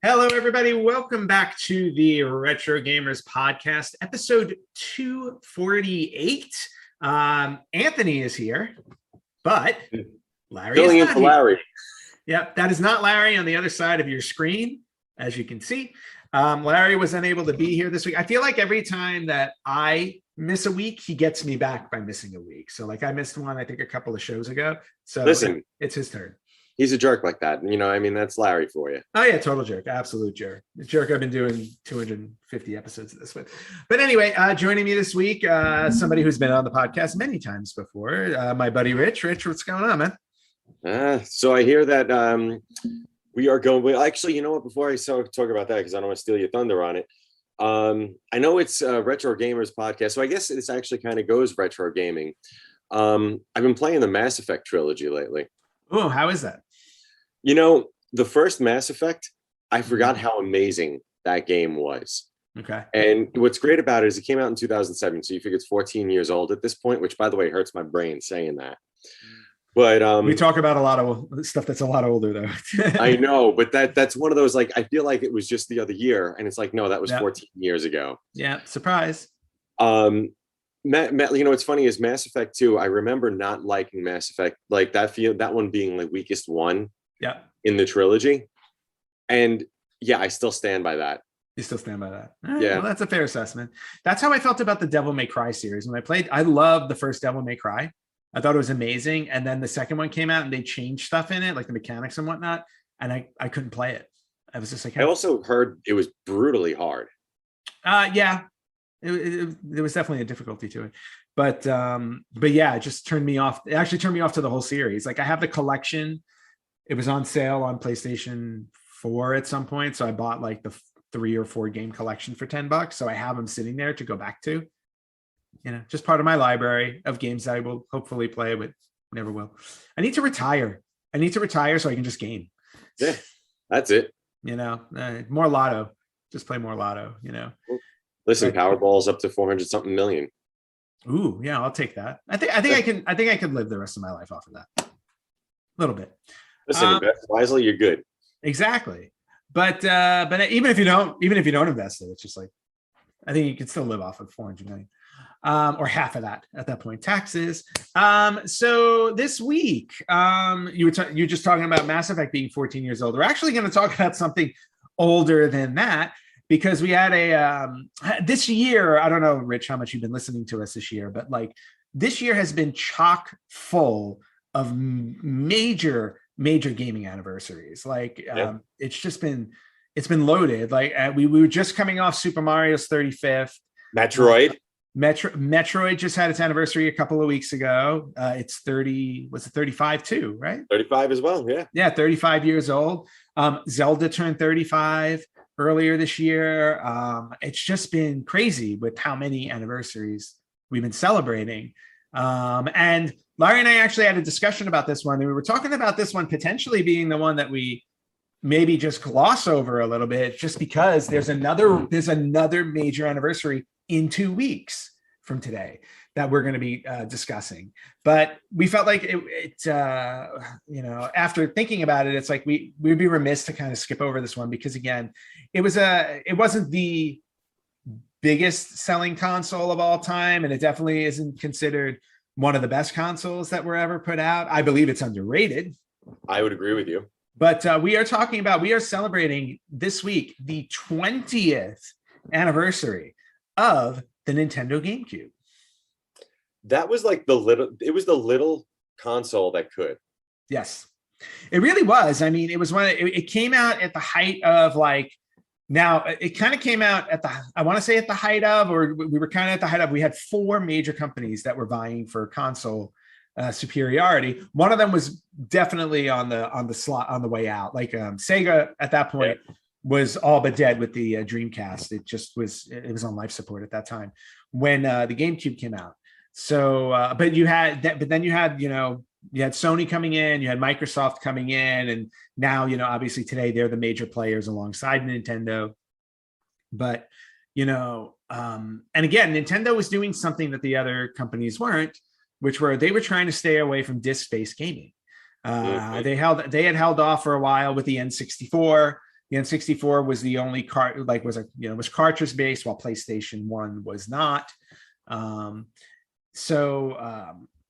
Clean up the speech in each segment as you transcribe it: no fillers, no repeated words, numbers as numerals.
Hello, everybody. Welcome back to the Retro Gamers Podcast, episode 248. Anthony is here, but Larry is not here. Larry. Yep, that is not Larry on the other side of your screen, as you can see. Larry was unable to be here this week. I feel like every time that I miss a week, he gets me back by missing a week. So like I missed one, I think a couple of shows ago. So listen, it's his turn. He's a jerk like that. You know, I mean, that's Larry for you. Oh yeah, total jerk. Absolute jerk. The jerk I've been doing 250 episodes of this with. But anyway, joining me this week, somebody who's been on the podcast many times before, my buddy Rich. Rich, what's going on, man? So I hear that we are going. Well, actually, you know what? Before I talk about that, because I don't want to steal your thunder on it. I know it's Retro Gamers Podcast, so I guess this actually kind of goes retro gaming. I've been playing the Mass Effect trilogy lately. Oh, how is that? You know, the first Mass Effect, I forgot how amazing that game was. Okay. And what's great about it is it came out in 2007, so you figure it's 14 years old at this point, which, by the way, hurts my brain saying that. But we talk about a lot of stuff that's a lot older, though. I know, but that's one of those, like, I feel like it was just the other year, and it's like, no, that was 14 years ago. Yeah, surprise. You know, what's funny is Mass Effect 2, I remember not liking Mass Effect, like that one being the weakest one. Yeah. In the trilogy. And yeah, I still stand by that. You still stand by that? Yeah. Well, that's a fair assessment. That's how I felt about the Devil May Cry series. When I played, I loved the first Devil May Cry. I thought it was amazing. And then the second one came out and they changed stuff in it, like the mechanics and whatnot. And I couldn't play it. I was just like, I also heard it was brutally hard. Yeah. There was definitely a difficulty to it. But yeah, it just turned me off. It actually turned me off to the whole series. Like I have the collection. It was on sale on PlayStation 4 at some point. So I bought like the 3 or 4 game collection for $10. So I have them sitting there to go back to, you know, just part of my library of games that I will hopefully play, but never will. I need to retire. So I can just game. Yeah, that's it. You know, more lotto, just play more lotto, you know. Listen, Powerball's up to 400 something million. Ooh, yeah, I'll take that. I think I could live the rest of my life off of that. A little bit. Listen, invest wisely, you're good. Exactly. But even if you don't invest it, it's just like, I think you can still live off of 400 million, or half of that at that point, taxes. So this week, you were just talking about Mass Effect being 14 years old. We're actually going to talk about something older than that, because we had this year, I don't know, Rich, how much you've been listening to us this year, but like this year has been chock full of major gaming anniversaries. Like it's been loaded. Like we were just coming off Super Mario's 35th. Metroid just had its anniversary a couple of weeks ago. It's 30, was it 35 too, right? 35 as well, yeah. Yeah, 35 years old. Zelda turned 35 earlier this year. It's just been crazy with how many anniversaries we've been celebrating. And Larry and I actually had a discussion about this one, and we were talking about this one potentially being the one that we maybe just gloss over a little bit, just because there's another major anniversary in 2 weeks from today that we're going to be discussing. But we felt like it you know, after thinking about it, it's like we'd be remiss to kind of skip over this one, because again, it wasn't the biggest selling console of all time, and it definitely isn't considered one of the best consoles that were ever put out. I believe it's underrated. I would agree with you. But we are celebrating this week the 20th anniversary of the Nintendo GameCube. That was like it was the little console that could. Yes, it really was. I mean, it was it came out at the height of like, now it kind of came out at I want to say at the height of, or we were kind of at the height of, we had 4 major companies that were vying for console superiority. One of them was definitely on the slot on the way out. Like Sega at that point was all but dead with the Dreamcast. It was on life support at that time when the GameCube came out. So, but then you had, you know, you had Sony coming in, you had Microsoft coming in, and now, you know, obviously today they're the major players alongside Nintendo. But, you know, and again, Nintendo was doing something that the other companies weren't, they were trying to stay away from disc-based gaming. Mhm. They had held off for a while with the N64. The N64 was the only was cartridge based, while PlayStation 1 was not. Um,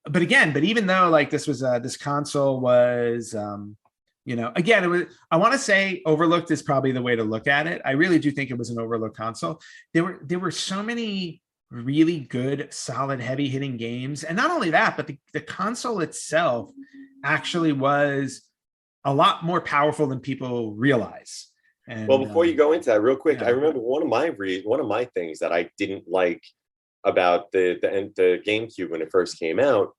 but even though like this console was again, it was, I want to say overlooked is probably the way to look at it. I really do think it was an overlooked console. There were so many really good, solid, heavy hitting games. And not only that, but the console itself actually was a lot more powerful than people realize. And Well, before you go into that, real quick, I yeah. remember one of my things that I didn't like about the GameCube when it first came out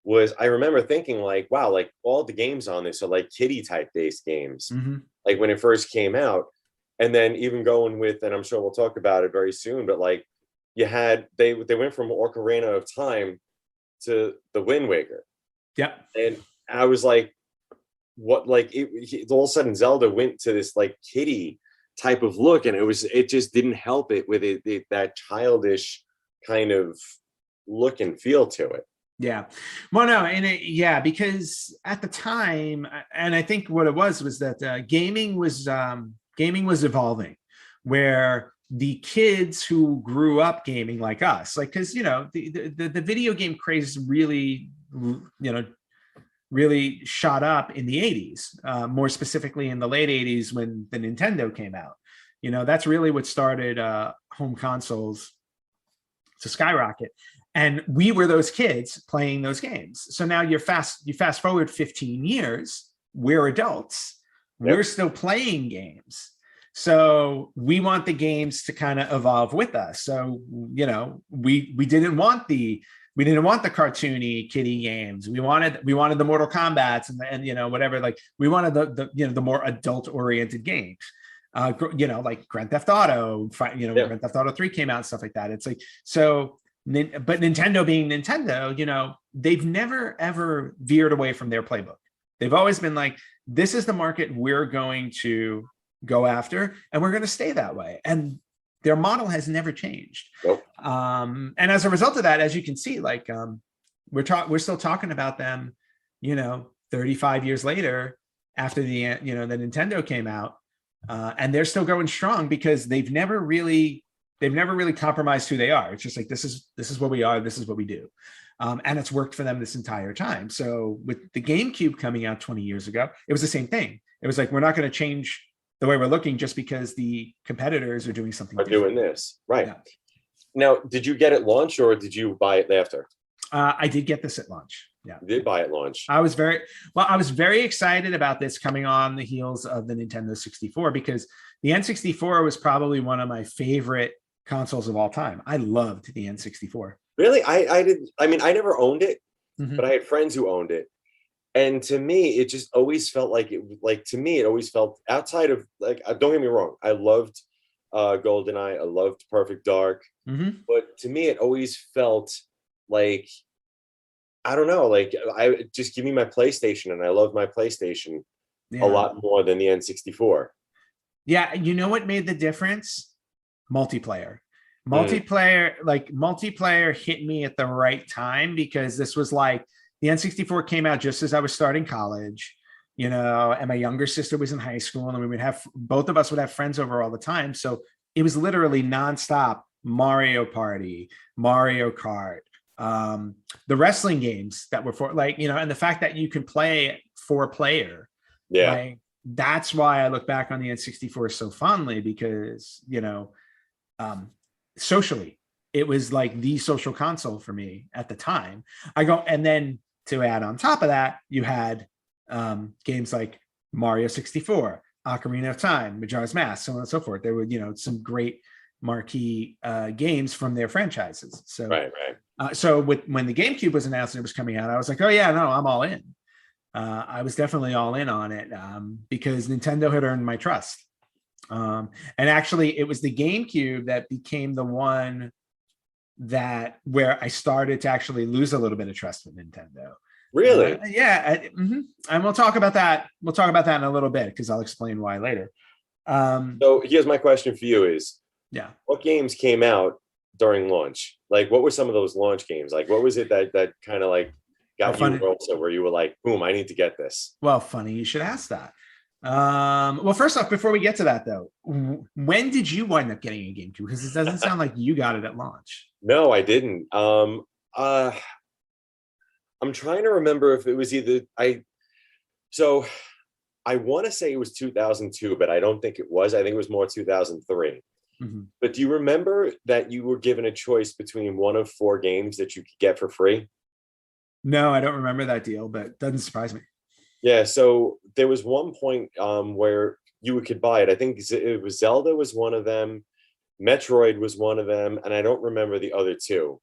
was I remember thinking like, wow, like all the games on this are like kiddie type based games, Mhm. like when it first came out, and then even going with, and I'm sure we'll talk about it very soon, but like they went from Ocarina of Time to the Wind Waker, Yep. and I was like, what, like all of a sudden Zelda went to this like kiddie type of look, and it just didn't help it with that childish kind of look and feel to it. Yeah. Well, no, because at the time, and I think what it was that gaming was evolving, where the kids who grew up gaming like us, like, because the video game craze really shot up in the 80s, more specifically in the late 80s when the Nintendo came out. That's really what started home consoles to skyrocket. And we were those kids playing those games. So now you fast forward 15 years, we're adults, we're still playing games. So we want the games to kind of evolve with us. So, we didn't want the cartoony kiddie games. We wanted the Mortal Kombats and whatever, like we wanted the more adult oriented games. Like Grand Theft Auto, Grand Theft Auto 3 came out and stuff like that. It's like, so, but Nintendo being Nintendo, they've never ever veered away from their playbook. They've always been like, this is the market we're going to go after, and we're going to stay that way. And their model has never changed. Nope. And as a result of that, as you can see, like we're still talking about them, 35 years later after the Nintendo came out, and they're still going strong because they've never really compromised who they are. It's just like, this is what we are, this is what we do. And it's worked for them this entire time. So with the GameCube coming out 20 years ago, it was the same thing. It was like, we're not going to change the way we're looking just because the competitors are doing something different. Doing this, right? Yeah. Now, did you get it launch or did you buy it after? I did get this at launch. Yeah, you did buy it launch. I was very excited about this coming on the heels of the Nintendo 64, because the N64 was probably one of my favorite consoles of all time. I loved the N64. Really? I didn't. I mean, I never owned it, Mhm. but I had friends who owned it. And to me, it just always felt like it always felt outside of, like, don't get me wrong, I loved GoldenEye, I loved Perfect Dark, but to me, it always felt like, I don't know, like I just give me my PlayStation, and I love my PlayStation a lot more than the N64. Yeah, you know what made the difference? Multiplayer. Multiplayer hit me at the right time, because this was like, the N64 came out just as I was starting college, and my younger sister was in high school, and both of us would have friends over all the time. So it was literally nonstop Mario Party, Mario Kart, the wrestling games that were and the fact that you can play 4-player. Yeah. Like, that's why I look back on the N64 so fondly, because, socially, it was like the social console for me at the time. And then to add on top of that, you had games like Mario 64, Ocarina of Time, Majora's Mask, so on and so forth. There were, some great marquee games from their franchises. So, right. So when the GameCube was announced and it was coming out, I was like, oh yeah, no, I'm all in. I was definitely all in on it, because Nintendo had earned my trust. And actually, it was the GameCube that became the one where I started to actually lose a little bit of trust with Nintendo. Really? And we'll talk about that. We'll talk about that in a little bit, because I'll explain why later. So here's my question for you is, yeah, what games came out during launch? Like, what were some of those launch games? Like, what was it that kind of like got Well, you also where you were like, boom, I need to get this? Well, funny you should ask that. Well, first off, before we get to that though, when did you wind up getting a GameCube? Because it doesn't sound like you got it at launch. No, I didn't. I'm trying to remember if it was either so I want to say it was 2002, but I don't think it was. I think it was more 2003. Mm-hmm. But do you remember that you were given a choice between one of 4 games that you could get for free? No, I don't remember that deal, but it doesn't surprise me. Yeah, so there was one point where you could buy it. I think it was Zelda was one of them, Metroid was one of them, and I don't remember the other 2.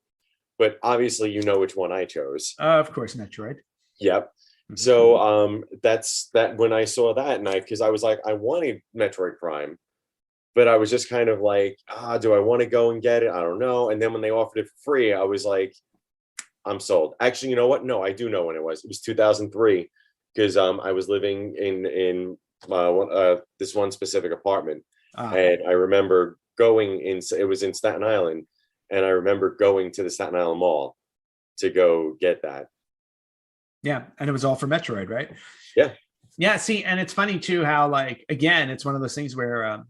But obviously, you know which one I chose. Of course, Metroid. Yep. Mhm. So that's that. When I saw that, and because I was like, I wanted Metroid Prime, but I was just kind of like, do I want to go and get it? I don't know. And then when they offered it for free, I was like, I'm sold. Actually, you know what? No, I do know when it was. It was 2003 because I was living in this one specific apartment, and I remember going in. It was in Staten Island, and I remember going to the Staten Island Mall to go get that. Yeah, and it was all for Metroid, right? Yeah. Yeah. See, and it's funny too how, like, again, it's one of those things where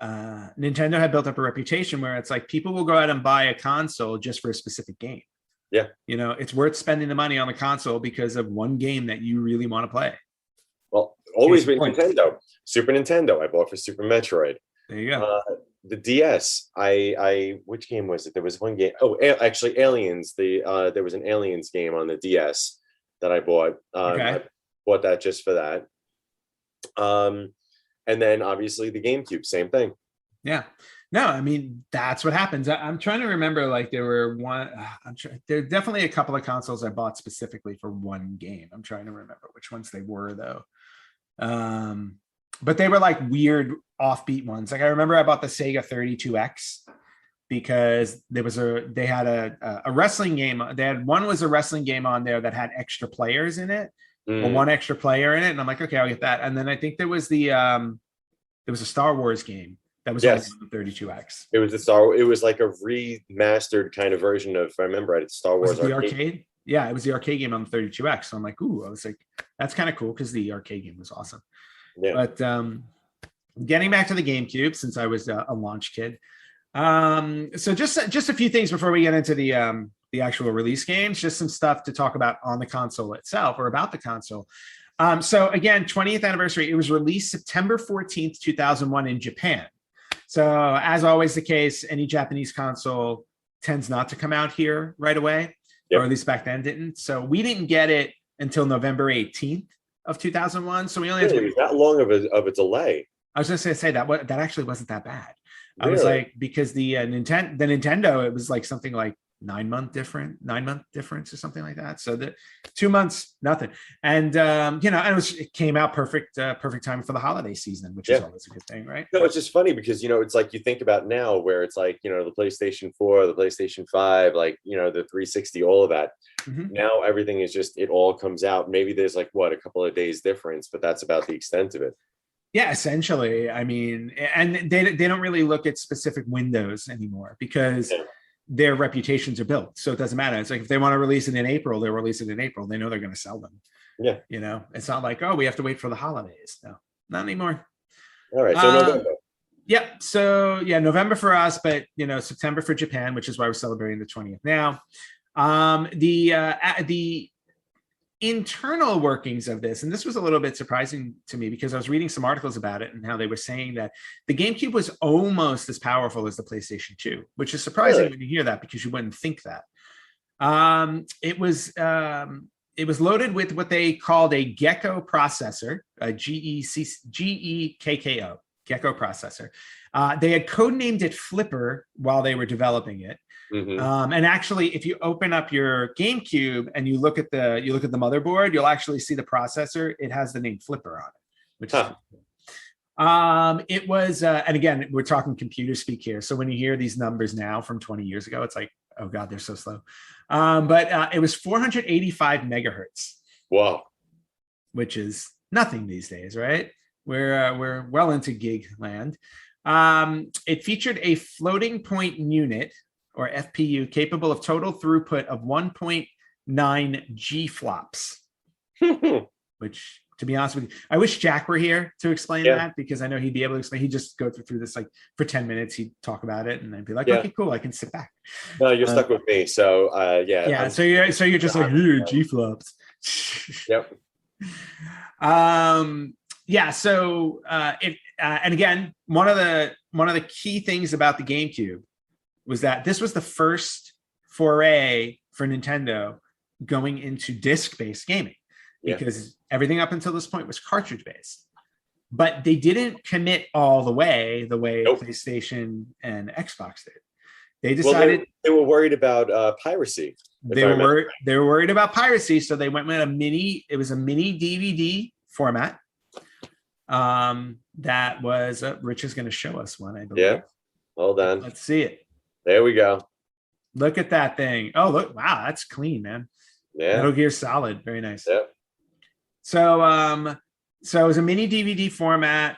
Nintendo had built up a reputation where it's like people will go out and buy a console just for a specific game. Yeah. You know, it's worth spending the money on the console because of one game that you really want to play. Well, always been Nintendo. Super Nintendo, I bought for Super Metroid. There you go. The DS, which game was it? There was one game. Oh, actually, Aliens. There was an Aliens game on the DS that I bought. Okay. I bought that just for that. And then obviously the GameCube, same thing. Yeah. No, I mean, that's what happens. I'm trying to remember, like, there were there are definitely a couple of consoles I bought specifically for one game. I'm trying to remember which ones they were though. But they were like weird offbeat ones. Like I remember I bought the Sega 32X because they had a wrestling game. One was a wrestling game on there that had extra players in it, or one extra player in it. And I'm like, okay, I'll get that. And then I think there was there was a Star Wars game that was on the 32X. It was like a remastered kind of version of, if I remember right, it's Star Wars arcade. Yeah, it was the arcade game on the 32X. So I'm like, ooh, I was like, that's kind of cool because the arcade game was awesome. Yeah. But getting back to the GameCube, since I was a launch kid. So just a few things before we get into the actual release games, just some stuff to talk about on the console itself or about the console. So again, 20th anniversary, it was released September 14th, 2001 in Japan. So as always the case, any Japanese console tends not to come out here right away, or at least back then didn't. So we didn't get it until November 18th of 2001. So we only had to wait that long of a delay. I was just going to say that actually wasn't that bad. Really? I was like, because the Nintendo, it was like something like 9 month difference or something like that. So the 2 months, nothing. And and it came out perfect time for the holiday season, which is always a good thing, right? No, it's just funny because it's like you think about now where it's like the PlayStation 4, the PlayStation 5, like the 360, all of that. Mm-hmm. Now everything is just, it all comes out. Maybe there's like a couple of days difference, but that's about the extent of it. Yeah, essentially. I mean, and they don't really look at specific windows anymore because their reputations are built. So it doesn't matter. It's like if they want to release it in April, they'll release it in April. They know they're going to sell them. Yeah. It's not like, oh, we have to wait for the holidays. No, not anymore. All right. So November. Yeah. So yeah, November for us, but September for Japan, which is why we're celebrating the 20th now. The internal workings of this, and this was a little bit surprising to me because I was reading some articles about it and how they were saying that the GameCube was almost as powerful as the PlayStation 2, which is surprising when you hear that because you wouldn't think that. It was loaded with what they called a Gecko processor, a Gekko, Gecko processor. They had codenamed it Flipper while they were developing it. Mm-hmm. And actually, if you open up your GameCube and you look at the motherboard, you'll actually see the processor. It has the name Flipper on it, which is cool. It was, and again, we're talking computer speak here. So when you hear these numbers now from 20 years ago, it's like, oh God, they're so slow. But it was 485 megahertz. Wow, which is nothing these days, right? We're well into gig land. It featured a floating point unit or FPU capable of total throughput of 1.9 G flops, which, to be honest with you, I wish Jack were here to explain that, because I know he'd be able to explain. He'd just go through this like for 10 minutes. He'd talk about it, and I'd be like, okay, cool, I can sit back. No, you're stuck with me. So yeah. So you're just like, here, G flops. Yep. Yeah. So and again, one of the key things about the GameCube was that this was the first foray for Nintendo going into disc-based gaming, because everything up until this point was cartridge-based. But they didn't commit all the way PlayStation and Xbox did. They decided they were worried about piracy. They were worried about piracy, so they went with a mini DVD format. That was Rich is going to show us one, I believe. Yeah. Hold on. Let's see it. There we go. Look at that thing. Oh, look. Wow, that's clean, man. Yeah. Metal Gear Solid. Very nice. Yeah. So it was a mini DVD format.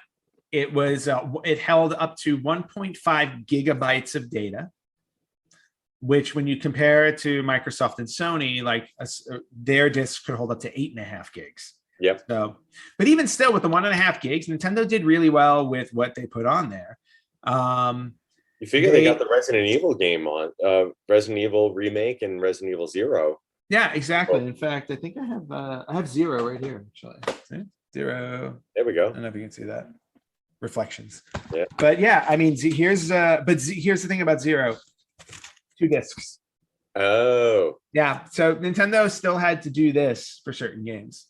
It was it held up to 1.5 gigabytes of data, which when you compare it to Microsoft and Sony, like their discs could hold up to 8.5 gigs. Yep. So, but even still, with the 1.5 gigs, Nintendo did really well with what they put on there. You figure they got the Resident Evil game on, Resident Evil Remake and Resident Evil Zero. Yeah, exactly. In fact, I think I have Zero right here. Actually, see? Zero. There we go. I don't know if you can see that. Reflections. Yeah. But yeah, I mean, here's the thing about Zero. 2 discs. Oh. Yeah. So Nintendo still had to do this for certain games.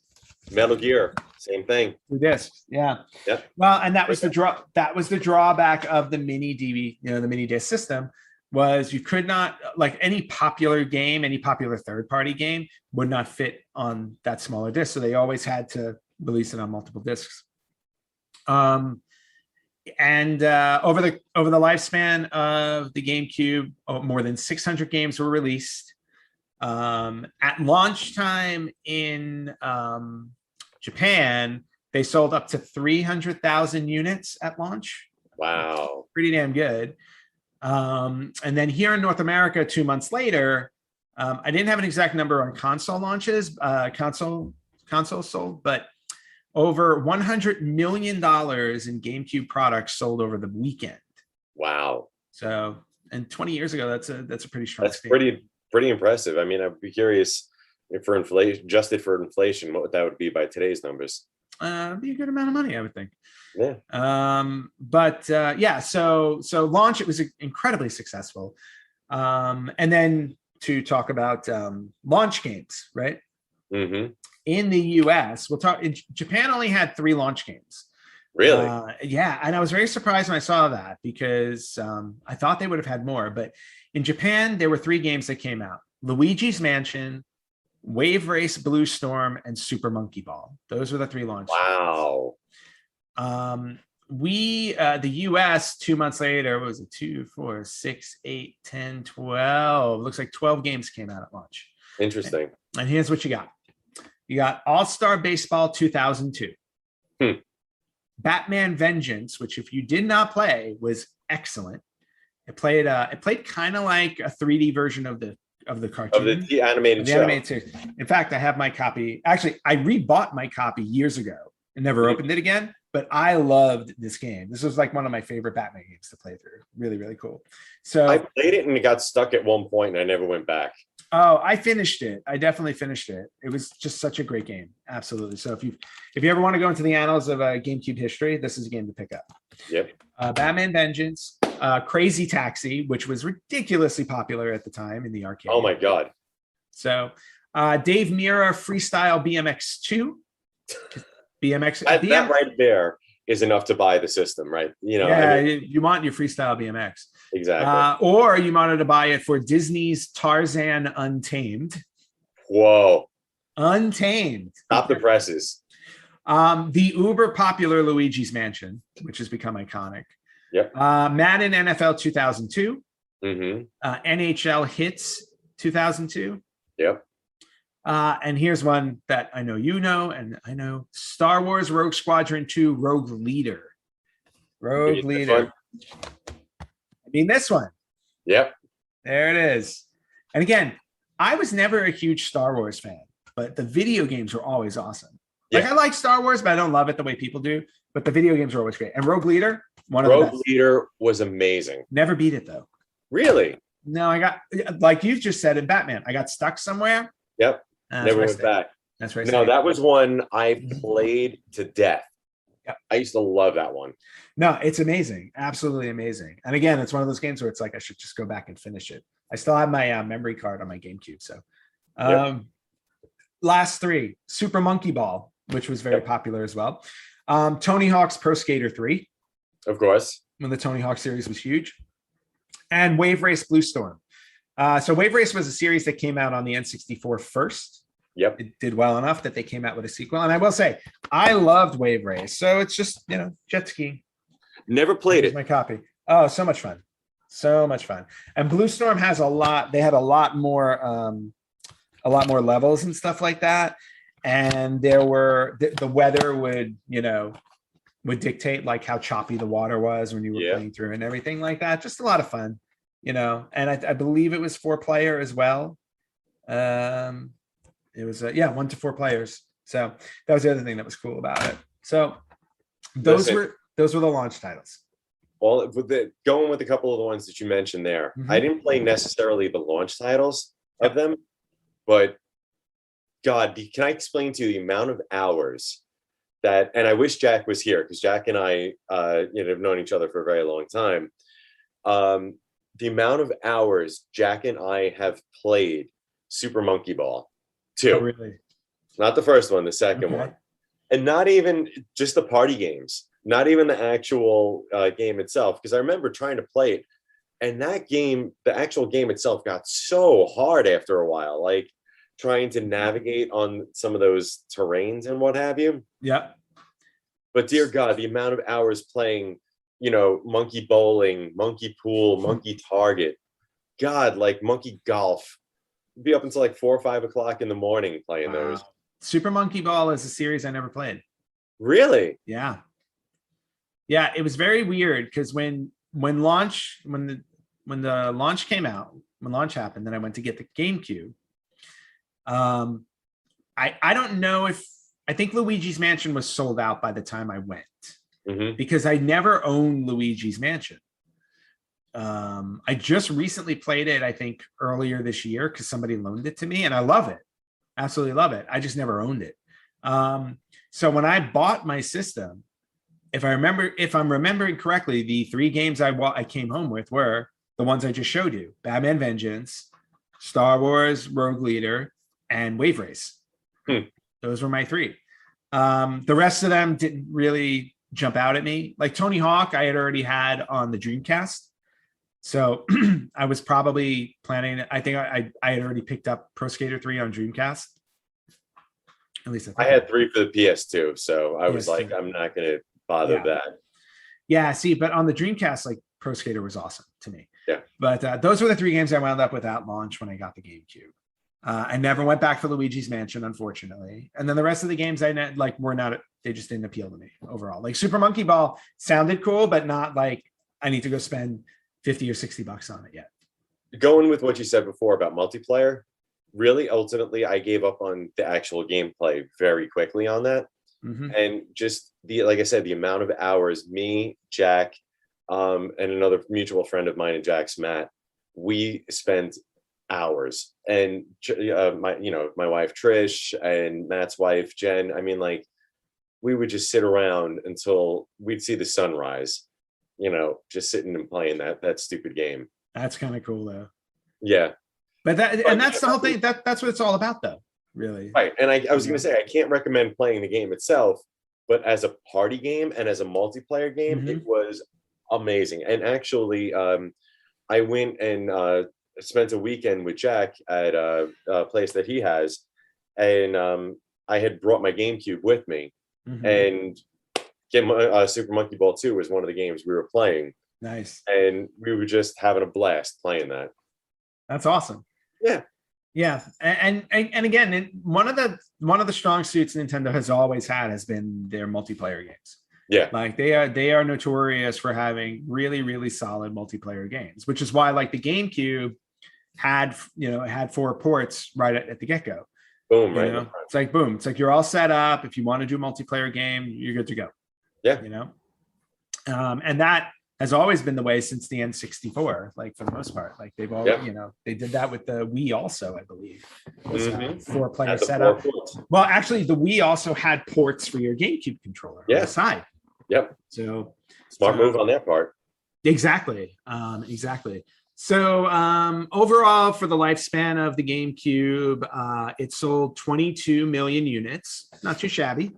Metal Gear, same thing. 2 discs. Yeah. Yep. Well, and that was the drawback of the mini DV, the mini disc system, was you could not, like, any popular game, any popular third-party game would not fit on that smaller disc. So they always had to release it on multiple discs. And over the lifespan of the GameCube, more than 600 games were released. At launch time in Japan, they sold up to 300,000 units at launch. Wow. Pretty damn good. And then here in North America, 2 months later, I didn't have an exact number on console launches, console sold, but over $100 million in GameCube products sold over the weekend. Wow. So, and 20 years ago, that's a pretty strong. That's pretty impressive. I mean, I'd be curious if for inflation, adjusted for inflation, what that would be by today's numbers. It'd be a good amount of money, I would think. Yeah. So launch, it was incredibly successful. And then to talk about launch games, right? Mm-hmm. In the US, Japan only had 3 launch games. Really? Yeah. And I was very surprised when I saw that, because I thought they would have had more. But in Japan, there were 3 games that came out: Luigi's Mansion, Wave Race Blue Storm, and Super Monkey Ball. Those were the 3 launch Wow. games. The US 2 months later, what was it? 2, 4, 6, 8, 10, 12. Looks like 12 games came out at launch. Interesting. And here's what you got. You got All-Star Baseball 2002. Batman Vengeance, which if you did not play, was excellent. It played kind of like a 3D version of the cartoon. Of the animated show. Animated series. In fact, I have my copy. Actually, I rebought my copy years ago and never opened it again. But I loved this game. This was like one of my favorite Batman games to play through. Really, really cool. So I played it and it got stuck at one point and I never went back. Oh, I finished it. I definitely finished it. It was just such a great game. Absolutely. So if you ever want to go into the annals of GameCube history, this is a game to pick up. Yep. Batman Vengeance, Crazy Taxi, which was ridiculously popular at the time in the arcade. Oh my God. So Dave Mirra Freestyle BMX 2. That right there is enough to buy the system, right? You want your Freestyle BMX. Exactly. Or you wanted to buy it for Disney's Tarzan Untamed. Whoa. Untamed. Stop the presses. The uber popular Luigi's Mansion, which has become iconic. Yep. Madden NFL 2002. Mm-hmm. NHL Hits 2002. Yep. And here's one that I know and I know: Star Wars Rogue Squadron 2 Rogue Leader. Rogue Leader. I mean, this one. Yep. There it is. And again, I was never a huge Star Wars fan, but the video games were always awesome. Like Yeah. I like Star Wars, but I don't love it the way people do. But the video games are always great. And Rogue Leader, one of the Rogue best. Leader was amazing. Never beat it though. Really? No, I got like you've just said in Batman. I got stuck somewhere. Yep. That's Never where I went stayed. back. That's where I No, stayed. that was one I played to death. Yep. I used to love that one. No, it's amazing. Absolutely amazing. And again, it's one of those games where it's like I should just go back and finish it. I still have my memory card on my GameCube. So last three, Super Monkey Ball, which was very popular as well. Tony Hawk's Pro Skater 3. Of course. When the Tony Hawk series was huge. And Wave Race Blue Storm. So Wave Race was a series that came out on the N64 first. Yep. It did well enough that they came out with a sequel. And I will say, I loved Wave Race. So it's just, jet ski. Never played Here's it. my copy. Oh, so much fun. So much fun. And Blue Storm has they had a lot more levels and stuff like that. And there were, the weather would dictate like how choppy the water was when you were playing through and everything like that. Just a lot of fun, and I believe it was 4-player as well. It was 1 to 4 players. So that was the other thing that was cool about it. So those were the launch titles. Well, going with a couple of the ones that you mentioned there, I didn't play necessarily the launch titles of them, but God, can I explain to you the amount of hours that, and I wish Jack was here because Jack and I, have known each other for a very long time. The amount of hours Jack and I have played Super Monkey Ball 2. Oh, really? Not the first one, the second one. And not even just the party games, not even the actual game itself. Because I remember trying to play it, and that game, the actual game itself got so hard after a while, like trying to navigate on some of those terrains and what have you. Yeah. But dear God, the amount of hours playing, monkey bowling, monkey pool, monkey target, God, like monkey golf. Be up until like 4 or 5 o'clock in the morning playing those. Super Monkey Ball is a series I never played. Really? Yeah. Yeah, it was very weird because when the launch came out, when launch happened, then I went to get the GameCube. I don't know if I think Luigi's Mansion was sold out by the time I went because I never owned Luigi's Mansion. I just recently played it, I think earlier this year because somebody loaned it to me and I love it. Absolutely love it. I just never owned it. So when I bought my system, if I'm remembering correctly, the 3 games I came home with were the ones I just showed you: Batman Vengeance, Star Wars Rogue Leader, and Wave Race. Those were my 3. The rest of them didn't really jump out at me. Like Tony Hawk, I had already had on the Dreamcast. So I was probably planning, I think I had already picked up Pro Skater 3 on Dreamcast. At least I had 3 for the PS2. So I was like, I'm not going to bother that. Yeah, see, but on the Dreamcast, like Pro Skater was awesome to me. Yeah. But those were the 3 games I wound up with at launch when I got the GameCube. I never went back for Luigi's Mansion, unfortunately. And then the rest of the games they just didn't appeal to me overall. Like Super Monkey Ball sounded cool, but not like I need to go spend $50 or $60 on it yet. Going with what you said before about multiplayer, really, ultimately, I gave up on the actual gameplay very quickly on that. And just like I said, the amount of hours me, Jack, and another mutual friend of mine and Jack's, Matt, we spent hours. And my wife Trish and Matt's wife Jen, I mean, like we would just sit around until we'd see the sunrise, just sitting and playing that stupid game. That's kind of cool though. Yeah. But that's the whole thing. That's what it's all about though, really. Right. And I was going to say, I can't recommend playing the game itself, but as a party game and as a multiplayer game, it was amazing. And actually, I went and spent a weekend with Jack at a place that he has. And I had brought my GameCube with me. And Super Monkey Ball 2 was one of the games we were playing. Nice. And we were just having a blast playing that. That's awesome. Yeah. Yeah. And again, one of the strong suits Nintendo has always had has been their multiplayer games. Yeah. Like they are notorious for having really, really solid multiplayer games, which is why like the GameCube, had, it had 4 ports right at the get-go. Boom, right? It's like, boom. It's like you're all set up. If you want to do a multiplayer game, you're good to go. Yeah. And that has always been the way since the N64, like for the most part. Like they've always, they did that with the Wii also, I believe. It was 4-player setup. Well, actually, the Wii also had ports for your GameCube controller on the side. Yep. So smart move on their part. Exactly. So overall, for the lifespan of the GameCube, it sold 22 million units. Not too shabby.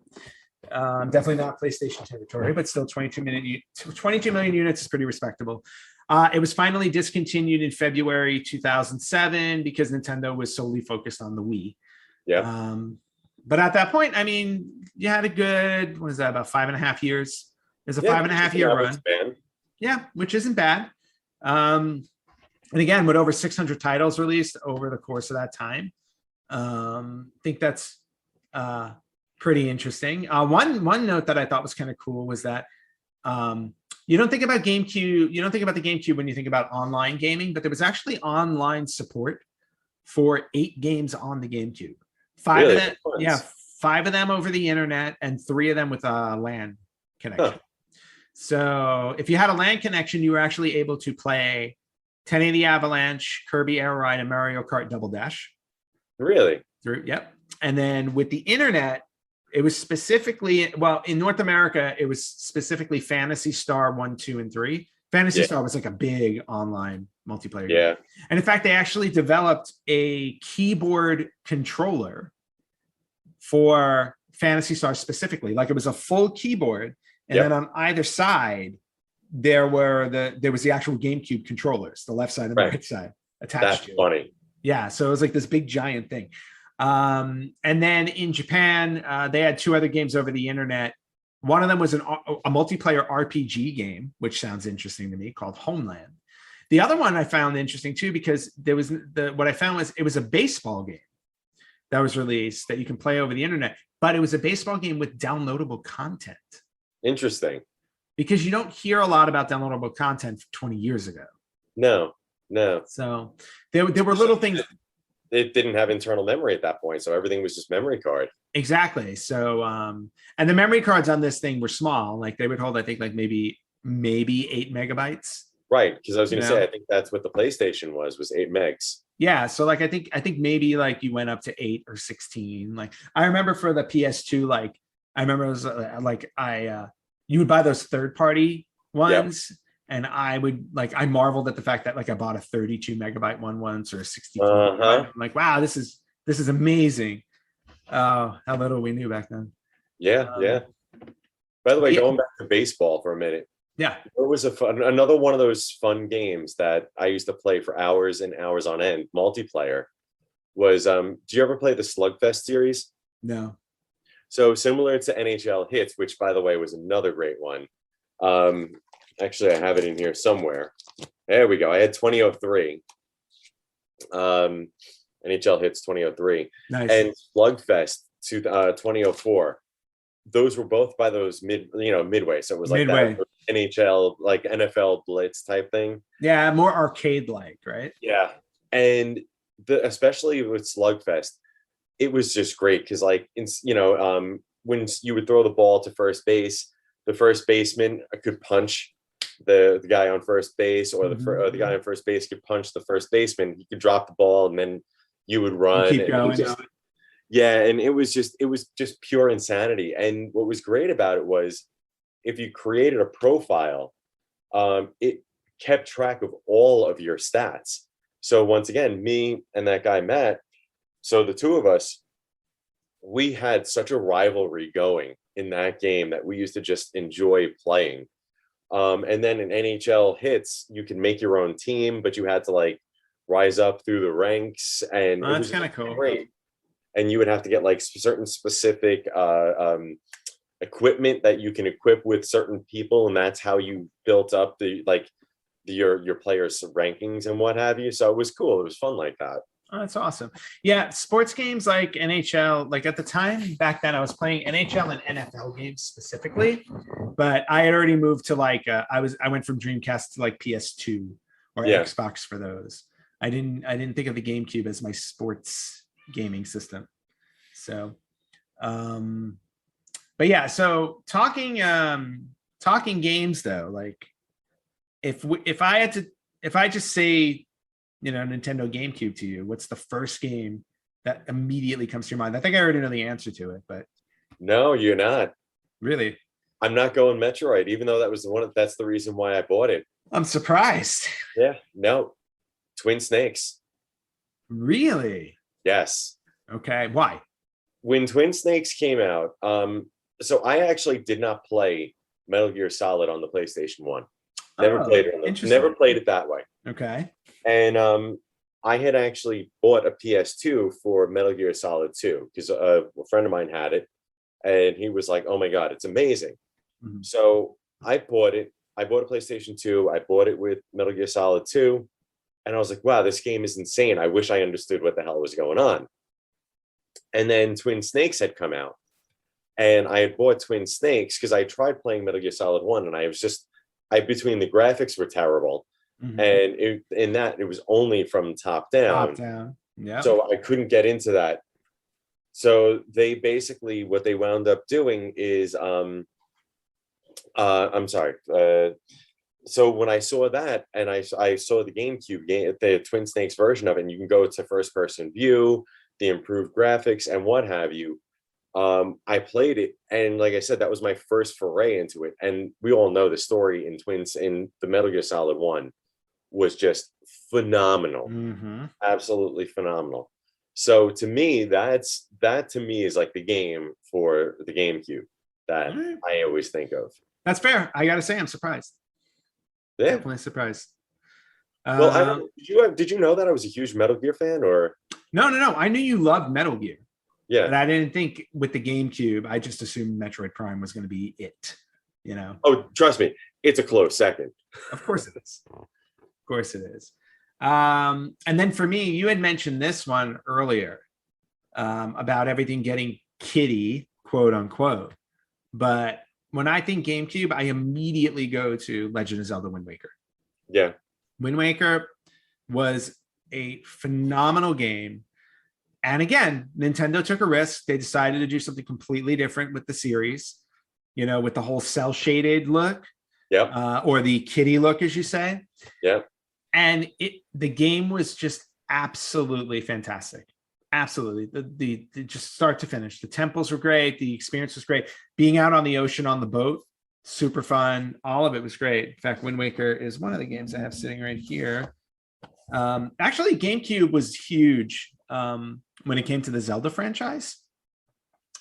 Definitely not PlayStation territory, but still 22 million units is pretty respectable. It was finally discontinued in February 2007 because Nintendo was solely focused on the Wii. Yeah. But at that point, I mean, you had a good, what is that, about 5.5 years? There's a 5.5 year run. Yeah, which isn't bad. And again, with over 600 titles released over the course of that time, I think that's pretty interesting. One note that I thought was kind of cool was that you don't think about GameCube, you don't think about the GameCube when you think about online gaming, but there was actually online support for 8 games on the GameCube. 5 of them, 5 of them over the internet, and 3 of them with a LAN connection. Huh. So if you had a LAN connection, you were actually able to play 1080 Avalanche, Kirby Air Ride, and Mario Kart Double Dash. Really? Yep. And then with the internet, it was specifically, well, in North America, it was specifically Phantasy Star 1, 2, and 3. Phantasy Star was like a big online multiplayer game. And in fact, they actually developed a keyboard controller for Phantasy Star specifically. Like it was a full keyboard. And then on either side, there was the actual GameCube controllers, the left side and the right side attached to it. That's funny. Yeah, so it was like this big giant thing. And then in Japan, they had 2 other games over the internet. One of them was a multiplayer RPG game, which sounds interesting to me, called Homeland. The other one I found interesting too, because there was what I found was it was a baseball game that was released that you can play over the internet, but it was a baseball game with downloadable content. Interesting. Because you don't hear a lot about downloadable content 20 years ago. No. So there were little things. It didn't have internal memory at that point, so everything was just memory card. Exactly. So, and the memory cards on this thing were small. Like they would hold, I think, like maybe 8 megabytes. Right, because I was going to say, I think that's what the PlayStation was 8 megs. Yeah, so like I think maybe like you went up to 8 or 16. Like I remember for the PS2, like I remember it was like you would buy those third-party ones. Yep. And I would I marveled at the fact that like I bought a 32 megabyte one once or a 64. I'm like, wow, this is amazing. How little we knew back then. Yeah. By the way, going back to baseball for a minute. Yeah. It was another one of those fun games that I used to play for hours and hours on end, multiplayer. Was do you ever play the Slugfest series? No. So similar to NHL Hits, which by the way was another great one. Actually, I have it in here somewhere. There we go. I had 2003. NHL Hits 2003. Nice. And Slugfest 2004. Those were both by those midway. So it was like that NHL, like NFL Blitz type thing. Yeah, more arcade-like, right? Yeah. And especially with Slugfest, it was just great because when you would throw the ball to first base, the first baseman could punch the guy on first base, or the guy on first base could punch the first baseman. He could drop the ball, and then you would run. Keep going. And it was just pure insanity. And what was great about it was, if you created a profile, it kept track of all of your stats. So once again, me and that guy Matt, so the two of us, we had such a rivalry going in that game that we used to just enjoy playing. And then in NHL Hits, you can make your own team, but you had to rise up through the ranks, and it was kind of cool. Great. And you would have to get certain specific equipment that you can equip with certain people, and that's how you built up your players' rankings and what have you. So it was cool. It was fun like that. Oh, that's awesome. Yeah, sports games like NHL, at the time back then, I was playing NHL and NFL games specifically, but I had already moved to I went from Dreamcast to PS2 or Xbox for those. I didn't think of the GameCube as my sports gaming system. So, but yeah, so talking games though, like if I just say, Nintendo GameCube to you, what's the first game that immediately comes to your mind? I think I already know the answer to it, but No, you're not. really, I'm not going Metroid, even though that's the reason why I bought it. I'm surprised. Yeah, no. Twin Snakes. Really? Yes. Okay. Why? When Twin Snakes came out, so I actually did not play Metal Gear Solid on the PlayStation 1. Never played it. Never played it that way. Okay. And I had actually bought a PS2 for Metal Gear Solid 2 because a friend of mine had it, and he was like, "Oh my god, it's amazing!" Mhm. So I bought it. I bought a PlayStation 2. I bought it with Metal Gear Solid 2, and I was like, "Wow, this game is insane! I wish I understood what the hell was going on." And then Twin Snakes had come out, and I had bought Twin Snakes because I tried playing Metal Gear Solid 1, and between the graphics were terrible. Mhm. And it was only from top down. Top down. Yeah. So I couldn't get into that. So they basically, what they wound up doing is, I'm sorry. So when I saw that, and I saw the GameCube game, the Twin Snakes version of it, and you can go to first person view, the improved graphics and what have you. I played it, and like I said, that was my first foray into it. And we all know the story in the Metal Gear Solid 1 was just phenomenal. Mm-hmm. Absolutely phenomenal. So to me, that to me is like the game for the GameCube that I always think of. That's fair. I gotta say, I'm surprised. Yeah. Definitely surprised. Well, I don't, did you know that I was a huge Metal Gear fan, or? No. I knew you loved Metal Gear. Yeah. But I didn't think with the GameCube, I just assumed Metroid Prime was going to be it, Oh, trust me, it's a close second. Of course it is. Of course it is. And then for me, you had mentioned this one earlier about everything getting kiddie, quote unquote. But when I think GameCube, I immediately go to Legend of Zelda Wind Waker. Yeah. Wind Waker was a phenomenal game. And again, Nintendo took a risk. They decided to do something completely different with the series, with the whole cell shaded look. Yeah. Or the kitty look, as you say. Yeah. And the game was just absolutely fantastic. Absolutely. The just start to finish. The temples were great. The experience was great. Being out on the ocean on the boat, super fun. All of it was great. In fact, Wind Waker is one of the games I have sitting right here. Actually, GameCube was huge when it came to the Zelda franchise,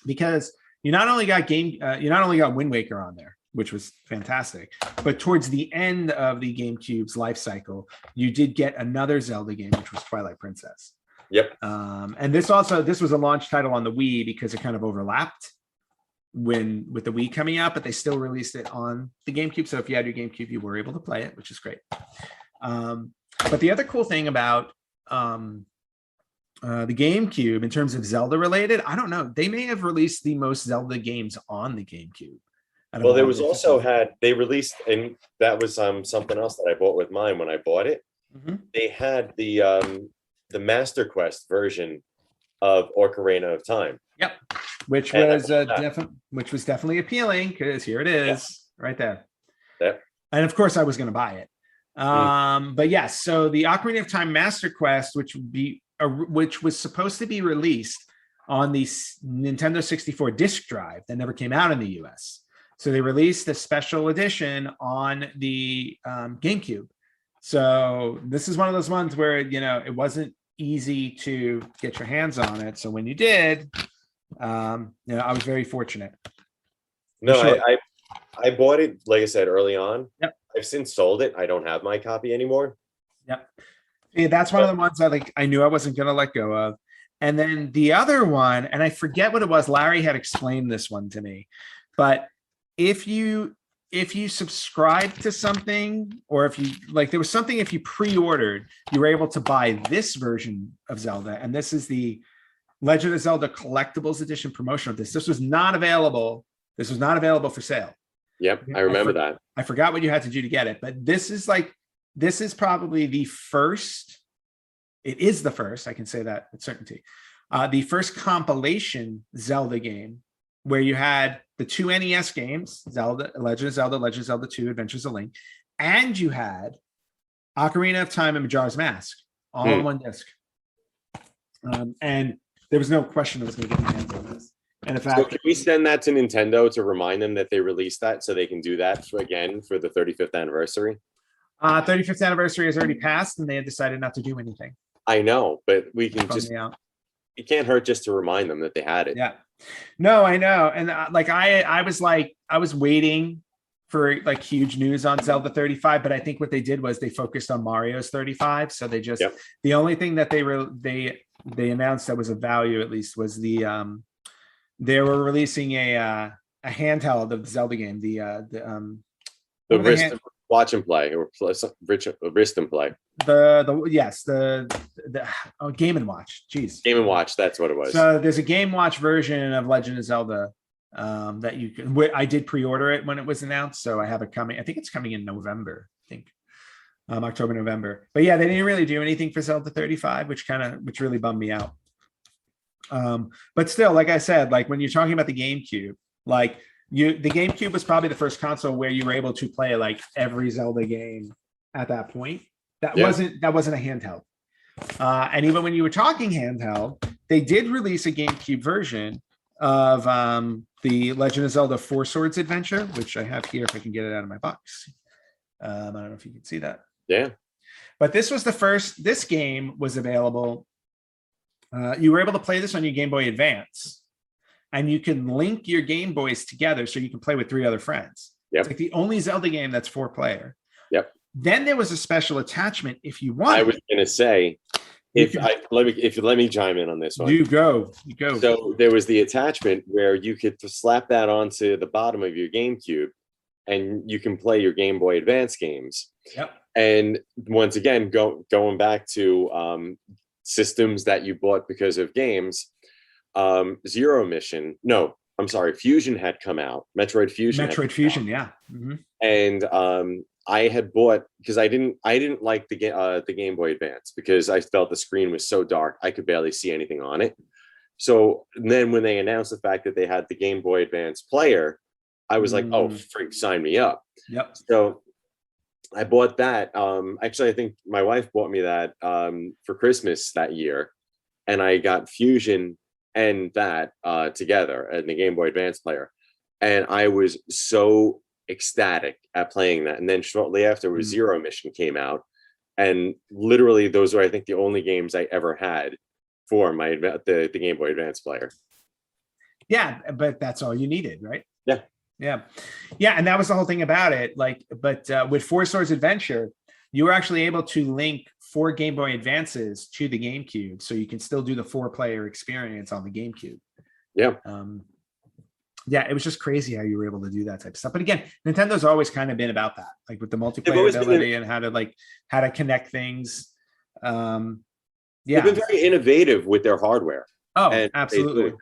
because you not only got Wind Waker on there, which was fantastic, but towards the end of the GameCube's life cycle, you did get another Zelda game, which was Twilight Princess. Yep. And this was a launch title on the Wii because it kind of overlapped with the Wii coming out, but they still released it on the GameCube. So if you had your GameCube, you were able to play it, which is great. But the other cool thing about the GameCube in terms of Zelda related, I don't know, they may have released the most Zelda games on the GameCube. Well, there was also they released, and that was something else that I bought with mine when I bought it. Mm-hmm. They had the Master Quest version of Ocarina of Time. Yep, which was definitely appealing, because here it is, right there. Yep. And of course, I was going to buy it. But yes, so the Ocarina of Time Master Quest, which was supposed to be released on the Nintendo 64 disc drive that never came out in the US. So they released a special edition on the GameCube. So this is one of those ones where, it wasn't easy to get your hands on it. So when you did, I was very fortunate. No, sure. I bought it, like I said, early on. Yep. I've since sold it. I don't have my copy anymore. Yep. Yeah, that's one of the ones I knew I wasn't going to let go of. And then the other one, and I forget what it was, Larry had explained this one to me, but if you subscribe to something, or if you there was something, if you pre-ordered, you were able to buy this version of Zelda. And this is the Legend of Zelda Collectibles Edition promotional disc. This was not available for sale. Yep, I remember that. I forgot what you had to do to get it, but this is probably the first it is the first, I can say that with certainty, the first compilation Zelda game where you had the two NES games, Zelda, Legend of Zelda, Legend of Zelda 2, Adventures of Link, and you had Ocarina of Time and Majora's Mask all on one disc. And there was no question it was going to get my hands on this. And in fact, so can we send that to Nintendo to remind them that they released that so they can do that again for the 35th anniversary? 35th anniversary has already passed, and they had decided not to do anything. I know, but we can just, out. It can't hurt just to remind them that they had it. Yeah. No, I know. And I was waiting for like huge news on Zelda 35, but I think what they did was they focused on Mario's 35. So they just, the only thing that they announced that was of value, at least, was they were releasing a handheld of the Zelda game, the watch and play, or wrist and play. The Game and Watch. Jeez. Game and Watch, that's what it was. So there's a Game Watch version of Legend of Zelda that you can. I did pre-order it when it was announced, so I have it coming. I think it's coming in November. I think October, November. But yeah, they didn't really do anything for Zelda 35, which really bummed me out. But still, like I said, like when you're talking about the GameCube, the GameCube was probably the first console where you were able to play like every Zelda game at that point. That wasn't a handheld. And even when you were talking handheld, they did release a GameCube version of the Legend of Zelda Four Swords Adventure, which I have here if I can get it out of my box. I don't know if you can see that. Yeah. But this game was available. You were able to play this on your Game Boy Advance, and you can link your Game Boys together so you can play with 3 other friends. Yep. It's like the only Zelda game that's 4-player. Yep. Then there was a special attachment if you want. I was going to say, if you let me chime in on this one. You go. So there was the attachment where you could slap that onto the bottom of your GameCube, and you can play your Game Boy Advance games. Yep. And once again, going back to systems that you bought because of games, Fusion had come out. Metroid Fusion. Yeah. Mm-hmm. And I had bought, because I didn't like the Game Boy Advance because I felt the screen was so dark I could barely see anything on it. So then when they announced the fact that they had the Game Boy Advance player, I was like, oh, freak, sign me up. Yep. So I bought that. Actually, I think my wife bought me that for Christmas that year, and I got Fusion and that together and the Game Boy Advance player, and I was so ecstatic at playing that. And then shortly after, Zero Mission came out, and literally those were, I think, the only games I ever had for the Game Boy Advance player. Yeah, but that's all you needed, right? Yeah. And that was the whole thing about it. But with Four Swords Adventure, you were actually able to link 4 Game Boy Advances to the GameCube, so you can still do the 4-player experience on the GameCube. Yeah. It was just crazy how you were able to do that type of stuff. But again, Nintendo's always kind of been about that, like with the multiplayer ability and how to connect things. They've been very innovative with their hardware. Oh, absolutely.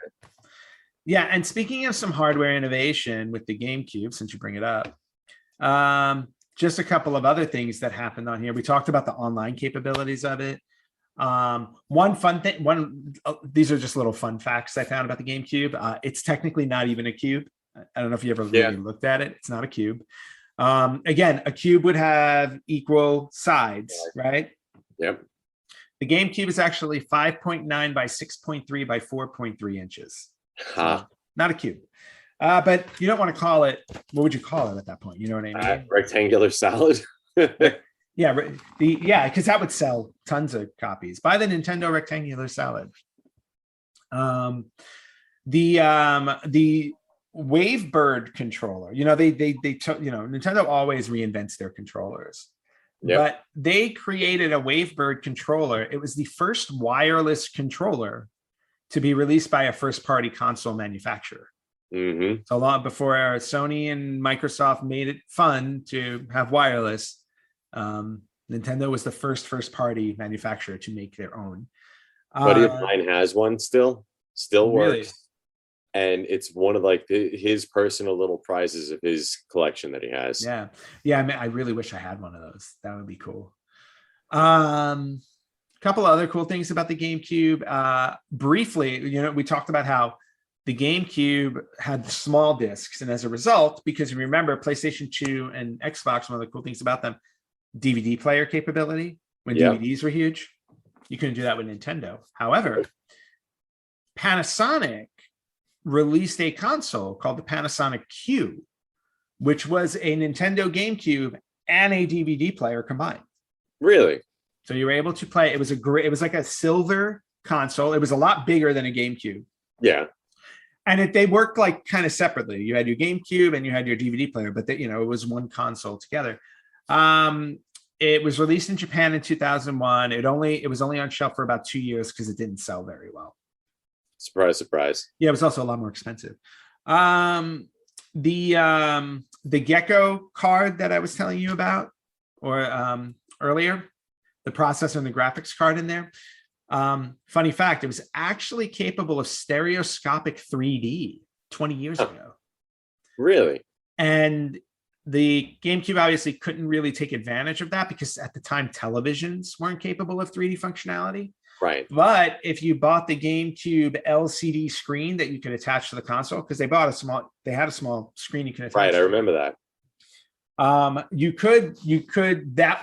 Yeah, and speaking of some hardware innovation with the GameCube, since you bring it up, just a couple of other things that happened on here. We talked about the online capabilities of it. One fun thing, these are just little fun facts I found about the GameCube. It's technically not even a cube. I don't know if you ever really looked at it. It's not a cube. Again, a cube would have equal sides, right? Yep. The GameCube is actually 5.9 by 6.3 by 4.3 inches. So not a cube. But you don't want to call it, what would you call it at that point? You know what I mean? Rectangular salad. Because that would sell tons of copies. Buy the Nintendo Rectangular Salad. The Wavebird controller. They took, Nintendo always reinvents their controllers. Yep. But they created a Wavebird controller. It was the first wireless controller to be released by a first-party console manufacturer. Mm-hmm. So long before Sony and Microsoft made it fun to have wireless, Nintendo was the first-party manufacturer to make their own. Buddy of mine has one still really? Works. And it's one of his personal little prizes of his collection that he has. Yeah. I really wish I had one of those. That would be cool. couple other cool things about the GameCube. Briefly, we talked about how the GameCube had small discs, and as a result, because you remember PlayStation 2 and Xbox, one of the cool things about them, DVD player capability when DVDs were huge. You couldn't do that with Nintendo. However, Panasonic released a console called the Panasonic Q, which was a Nintendo GameCube and a DVD player combined. Really? So you were able to play. It was like a silver console. It was a lot bigger than a GameCube. Yeah. And they worked like kind of separately. You had your GameCube and you had your DVD player, but it was one console together. It was released in Japan in 2001. It was only on shelf for about 2 years because it didn't sell very well. Surprise, surprise. Yeah, it was also a lot more expensive. The Gecko card that I was telling you about, or earlier, the processor and the graphics card in there. Funny fact, it was actually capable of stereoscopic 3D 20 years ago. Really? And the GameCube obviously couldn't really take advantage of that because at the time televisions weren't capable of 3D functionality. Right. But if you bought the GameCube LCD screen that you could attach to the console, because they had a small screen you can attach. Right, I remember that.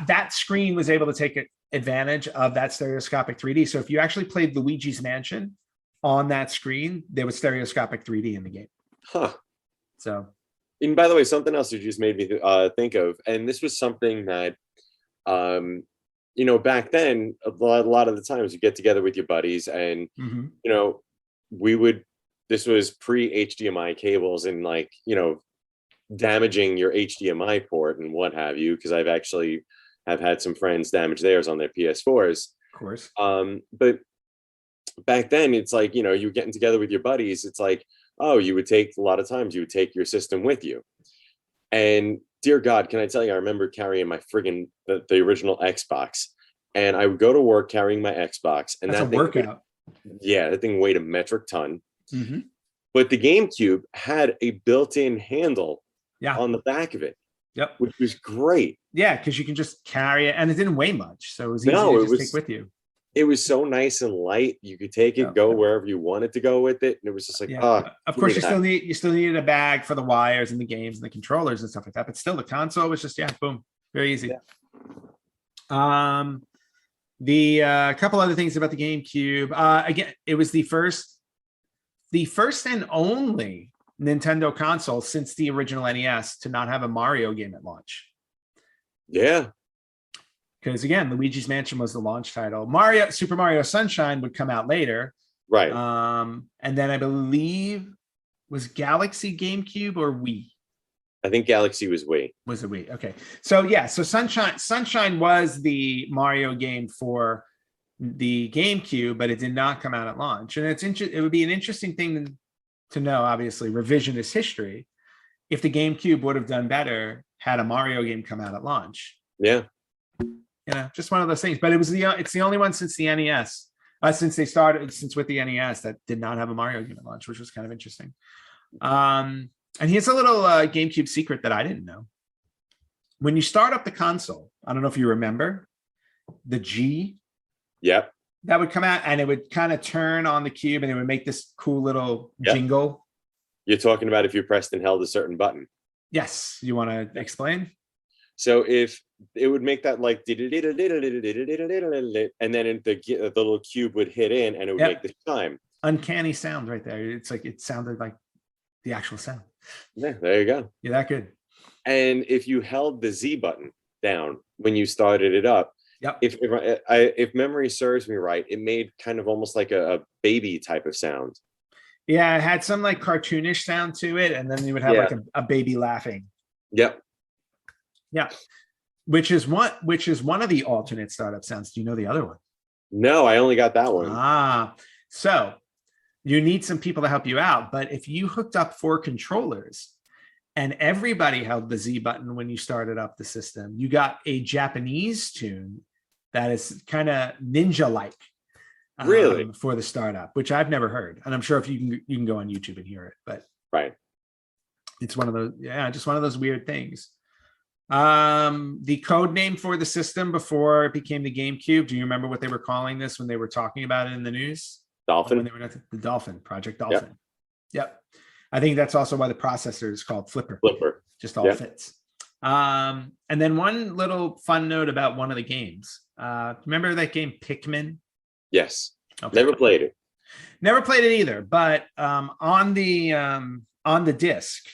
That screen was able to take advantage of that stereoscopic 3D. So if you actually played Luigi's Mansion on that screen, there was stereoscopic 3D in the game. Huh. So. And by the way, something else you just made me think of, and this was something that, back then, a lot of the times you get together with your buddies and, this was pre-HDMI cables and damaging your HDMI port and what have you, because I've actually have had some friends damage theirs on their PS4s. Of course. But back then, it's like, you're getting together with your buddies. It's like, a lot of times you would take your system with you. And dear God, can I tell you, I remember carrying my friggin' the original Xbox. And I would go to work carrying my Xbox. And that's a workout. That thing weighed a metric ton. Mm-hmm. But the GameCube had a built-in handle on the back of it. Yep. Which was great. Yeah, because you can just carry it, and it didn't weigh much. So it was easy to just take with you. It was so nice and light. You could take it, go wherever you wanted to go with it. And it was just like, of course, you still needed a bag for the wires and the games and the controllers and stuff like that. But still, the console was just, boom, very easy. Yeah. The couple other things about the GameCube. Again, it was the first and only Nintendo console since the original NES to not have a Mario game at launch. Yeah. Because again, Luigi's Mansion was the launch title. Super Mario Sunshine would come out later. Right. And then I believe, was Galaxy GameCube or Wii? I think Galaxy was Wii. Was it Wii? Okay. So so Sunshine was the Mario game for the GameCube, but it did not come out at launch. And it would be an interesting thing to know, obviously, revisionist history, if the GameCube would have done better had a Mario game come out at launch. Yeah. Just one of those things. But it's the only one since the NES, since with the NES that did not have a Mario game at launch, which was kind of interesting. And here's a little GameCube secret that I didn't know. When you start up the console, I don't know if you remember, the G. Yep. That would come out and it would kind of turn on the cube and it would make this cool little jingle. You're talking about if you pressed and held a certain button. Yes. You want to explain? So if it would make that like, and then the little cube would hit in and it would make the chime. Uncanny sound right there. It's like, it sounded like the actual sound. Yeah, there you go. You're that good. And if you held the Z button down when you started it up, if memory serves me right, it made kind of almost like a baby type of sound. Yeah, it had some like cartoonish sound to it, and then you would have like a baby laughing. Yep. Yeah. Which is one of the alternate startup sounds. Do you know the other one? No, I only got that one. So you need some people to help you out. But if you hooked up 4 controllers and everybody held the Z button when you started up the system, you got a Japanese tune that is kind of ninja-like. Really? For the startup, which I've never heard. And I'm sure if you can go on YouTube and hear it, but right. It's one of those, just one of those weird things. The code name for the system before it became the GameCube. Do you remember what they were calling this when they were talking about it in the news? When Dolphin. they were the Dolphin, Project Yep. Dolphin. Yep. I think that's also why the processor is called Flipper. Flipper. Just all Yep. fits. And then one little fun note about one of the games. Remember that game Pikmin? Yes. Okay. Never played it. Never played it either, but on the disc,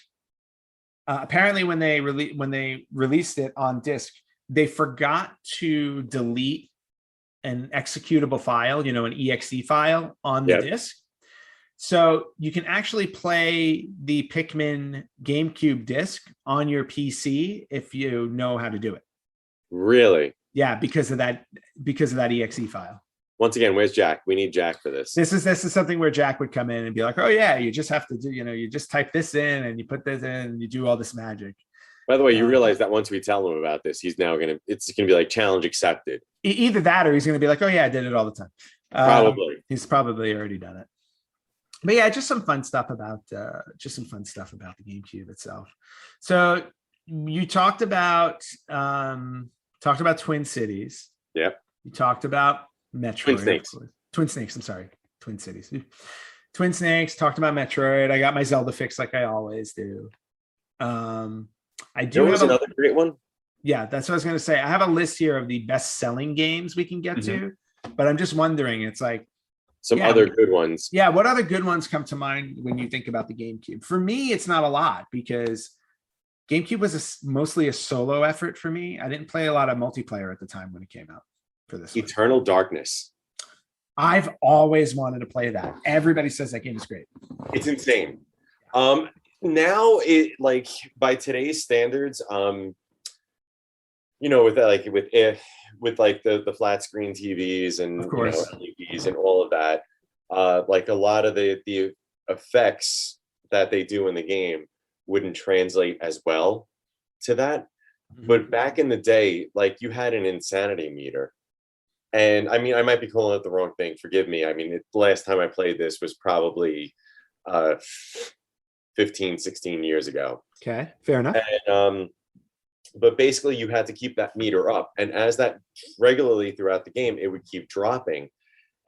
apparently when they released it on disc, they forgot to delete an executable file, an exe file on the disc. So you can actually play the Pikmin GameCube disc on your PC if you know how to do it. Really? Yeah, because of that exe file. Once again, where's Jack? We need Jack for this. This is something where Jack would come in and be like, "Oh yeah, you just have to do, you just type this in and you put this in and you do all this magic." By the way, you realize that once we tell him about this, it's gonna be like challenge accepted. Either that or he's gonna be like, "Oh yeah, I did it all the time." Probably. He's probably already done it. But yeah, just some fun stuff about the GameCube itself. So you talked about Twin Cities. Yep. You talked about Metroid. Twin Snakes. I'm sorry. Twin Cities. Twin Snakes. Talked about Metroid. I got my Zelda fix like I always do. I do have another great one. Yeah, that's what I was going to say. I have a list here of the best-selling games we can get to, but I'm just wondering. It's like some other good ones. Yeah, what other good ones come to mind when you think about the GameCube? For me, it's not a lot because GameCube was mostly a solo effort for me. I didn't play a lot of multiplayer at the time when it came out for this. Eternal Darkness. I've always wanted to play that. Everybody says that game is great. It's insane. Now it like by today's standards, with the flat screen TVs and of course LEDs and all of that, like a lot of the effects that they do in the game wouldn't translate as well to that. But back in the day, like you had an insanity meter. And I mean, I might be calling it the wrong thing. Forgive me. I mean, the last time I played this was probably 15, 16 years ago. Okay, fair enough. And, but basically you had to keep that meter up. And as that regularly throughout the game, it would keep dropping.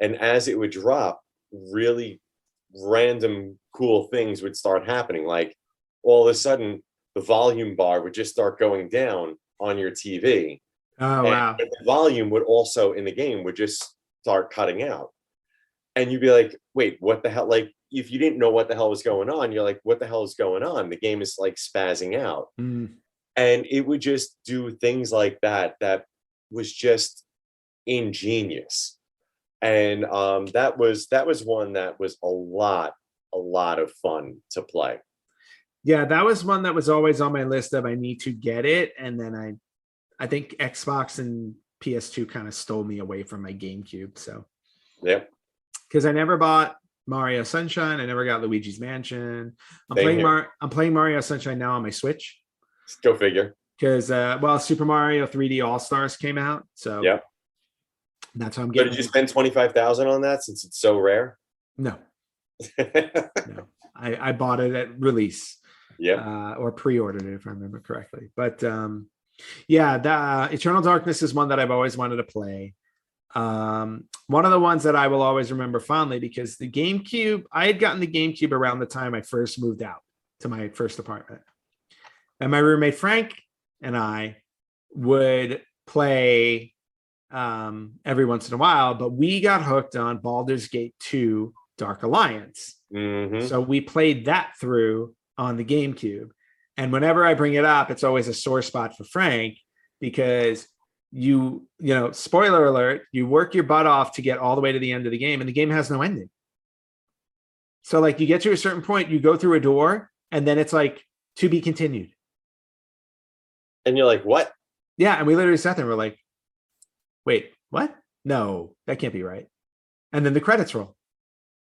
And as it would drop, really random cool things would start happening. Like all of a sudden, the volume bar would just start going down on your TV. Oh, wow. And the volume would also in the game would just start cutting out. And you'd be like, wait, what the hell? Like, if you didn't know what the hell was going on, you're like, what the hell is going on? The game is like spazzing out. And it would just do things like that. That was just ingenious. And that was one that was a lot of fun to play. Yeah, that was one that was always on my list of I need to get it. And then I think Xbox and PS2 kind of stole me away from my GameCube. So yeah, because I never bought Mario Sunshine. I never got Luigi's Mansion. I'm playing Mario Sunshine now on my Switch. Go figure. Because Super Mario 3D All Stars came out. So yeah, that's how I'm getting. Did you spend $25,000 on that since it's so rare? No. No. I bought it at release. Yeah. Or pre-ordered it if I remember correctly. But yeah, the Eternal Darkness is one that I've always wanted to play. One of the ones that I will always remember fondly because the GameCube, I had gotten the GameCube around the time I first moved out to my first apartment. And my roommate Frank and I would play every once in a while, but we got hooked on Baldur's Gate 2 Dark Alliance. So we played that through on the GameCube. And whenever I bring it up, it's always a sore spot for Frank because you know, spoiler alert, you work your butt off to get all the way to the end of the game and the game has no ending. So like you get to a certain point, you go through a door and then it's like to be continued. And you're like, what? Yeah. And we literally sat there and we're like, wait, what? No, that can't be right. And then the credits roll.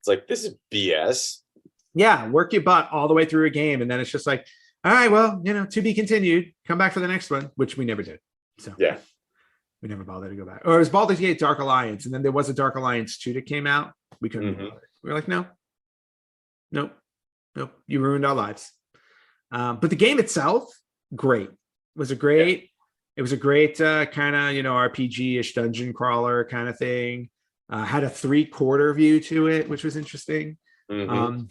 It's like, this is BS. Yeah. Work your butt all the way through a game. And then it's just like, all right, well, you know, to be continued, come back for the next one, which we never did. So yeah, we never bothered to go back. Or it was Baldur's Gate Dark Alliance. And then there was a Dark Alliance 2 that came out. We couldn't be bothered. We were like, nope. You ruined our lives. But the game itself, great. was a great. It was a great kind of RPG-ish dungeon crawler kind of thing. Had a 3/4 view to it, which was interesting. Mm-hmm.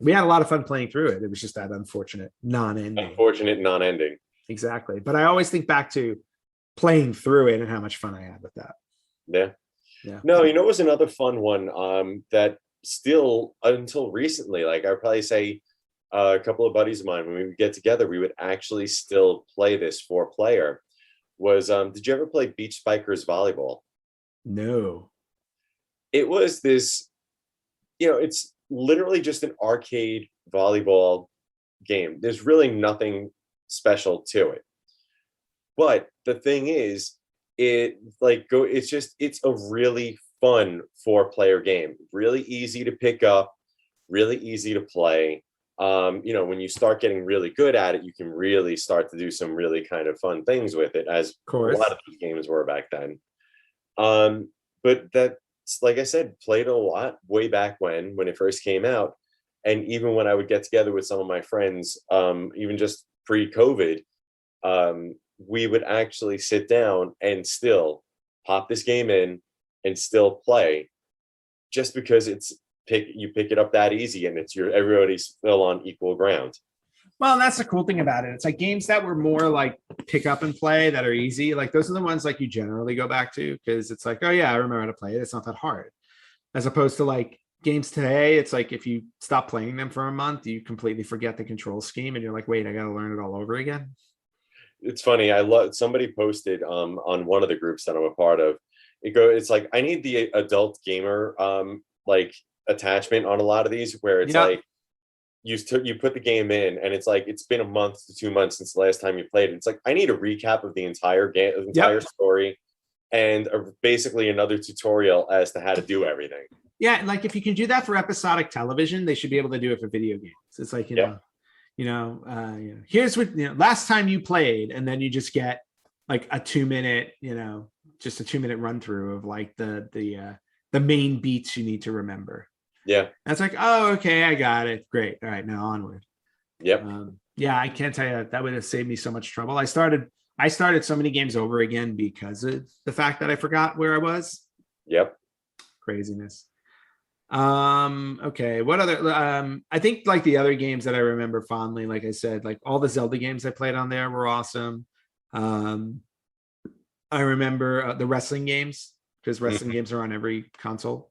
We had a lot of fun playing through it. It was just that unfortunate non-ending. Unfortunate non-ending. Exactly. But I always think back to playing through it and how much fun I had with that. Yeah. Yeah. No, it was another fun one that still until recently, like I'd probably say a couple of buddies of mine, when we would get together, we would actually still play this 4-player. Was did you ever play Beach Spikers Volleyball? No. It was this, it's literally just an arcade volleyball game. There's really nothing special to it. But the thing is, it's a really fun 4-player game. Really easy to pick up, really easy to play. When you start getting really good at it, you can really start to do some really kind of fun things with it, as a lot of these games were back then. But that's, like I said, played a lot way back when it first came out. And even when I would get together with some of my friends, even just pre-COVID, we would actually sit down and still pop this game in and still play, just because you pick it up that easy, and everybody's still on equal ground. Well, that's the cool thing about it. It's like games that were more like pick up and play that are easy. Like those are the ones like you generally go back to, because it's like, oh yeah, I remember how to play it. It's not that hard. As opposed to like games today, it's like if you stop playing them for a month, you completely forget the control scheme and you're like, wait, I got to learn it all over again. It's funny. Somebody posted on one of the groups that I'm a part of. It's like, I need the adult gamer like attachment on a lot of these, where it's like you put the game in and it's like it's been a month to 2 months since the last time you played it. It's like, I need a recap of the entire game, story, and basically another tutorial as to how to do everything. Yeah, and like if you can do that for episodic television, they should be able to do it for video games. It's like here's what last time you played, and then you just get like a 2-minute just a 2-minute run through of like the main beats you need to remember. Yeah. That's like, oh, okay, I got it. Great. All right, now onward. Yep. I can't tell you, that would have saved me so much trouble. I started so many games over again because of the fact that I forgot where I was. Yep. Craziness. Okay. What other, I think like the other games that I remember fondly, like I said, like all the Zelda games I played on there were awesome. I remember the wrestling games, because wrestling games are on every console.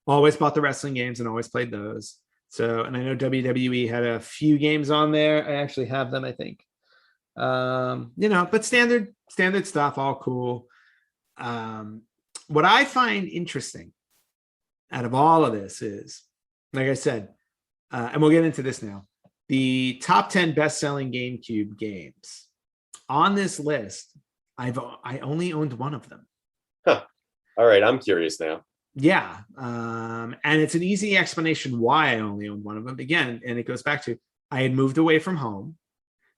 Always bought the wrestling games and always played those. So, and I know WWE had a few games on there. I actually have them, I think. But standard stuff, all cool. What I find interesting out of all of this is, like I said, and we'll get into this now, the top 10 best-selling GameCube games. On this list, I only owned one of them. Huh. All right, I'm curious now. Yeah. And it's an easy explanation why I only owned one of them. Again, and it goes back to, I had moved away from home.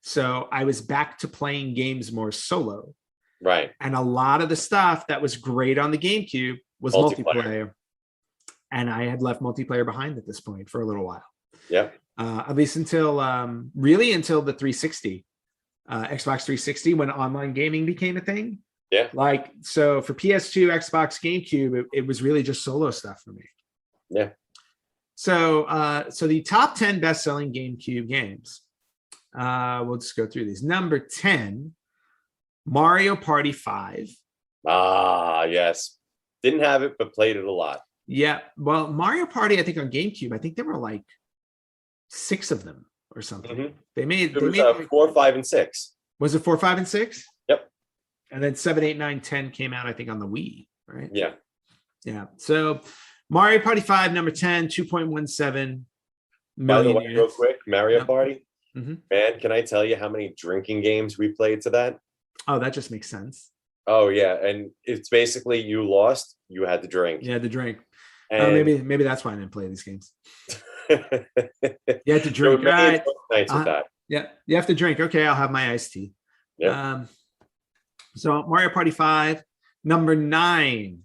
So I was back to playing games more solo. Right. And a lot of the stuff that was great on the GameCube was multiplayer. And I had left multiplayer behind at this point for a little while. Yeah. At least until until the 360, Xbox 360, when online gaming became a thing. Yeah. Like, so for PS2, Xbox, GameCube, it was really just solo stuff for me. Yeah. So the top 10 best-selling GameCube games. We'll just go through these. Number 10, Mario Party 5. Ah, yes. Didn't have it, but played it a lot. Yeah. Well, Mario Party, I think on GameCube, I think there were like 6 of them or something. Mm-hmm. They made 4, 5, and 6. Was it 4, 5, and 6? Yep. And then 7, 8, 9, 10 came out, I think, on the Wii, right? Yeah. Yeah. So Mario Party 5, number 10, 2.17 million. By the way, real quick, Mario Party. Mm-hmm. Man, can I tell you how many drinking games we played to that? Oh, that just makes sense. Oh, yeah. And it's basically you lost, you had to drink. You had to drink. And maybe that's why I didn't play these games. You had to drink. Right. Nights with that. Yeah, you have to drink. Okay, I'll have my iced tea. Yeah. So Mario Party 5, number 9.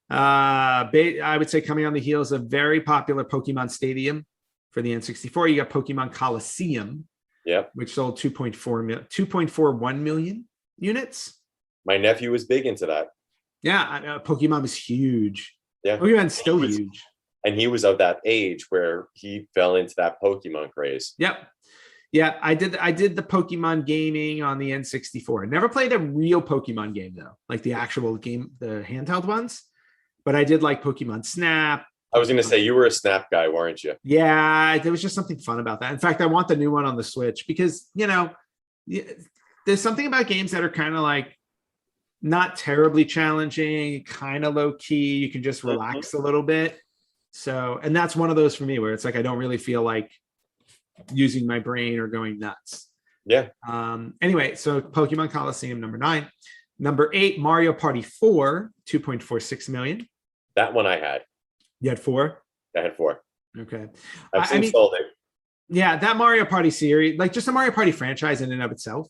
I would say coming on the heels of very popular Pokemon Stadium for the N64. You got Pokemon Coliseum. Yep. which sold 2.41 million units. My nephew was big into that. Yeah, Pokemon was huge. Yeah. Pokemon's still He was- huge. And he was of that age where he fell into that Pokemon craze. Yep. Yeah, I did the Pokemon gaming on the N64. Never played a real Pokemon game though, like the actual game, the handheld ones. But I did like Pokemon Snap. I was going to say, you were a Snap guy, weren't you? Yeah, there was just something fun about that. In fact, I want the new one on the Switch because, there's something about games that are kind of like not terribly challenging, kind of low key. You can just relax a little bit. So, and that's one of those for me where it's like I don't really feel like using my brain or going nuts. Yeah. Anyway, so Pokemon Coliseum, number 9. Number 8, Mario Party 4, 2.46 million. That one I had. You had 4? I had 4. Okay. I've I mean, sold it. yeah, that Mario Party series, like just the Mario Party franchise in and of itself.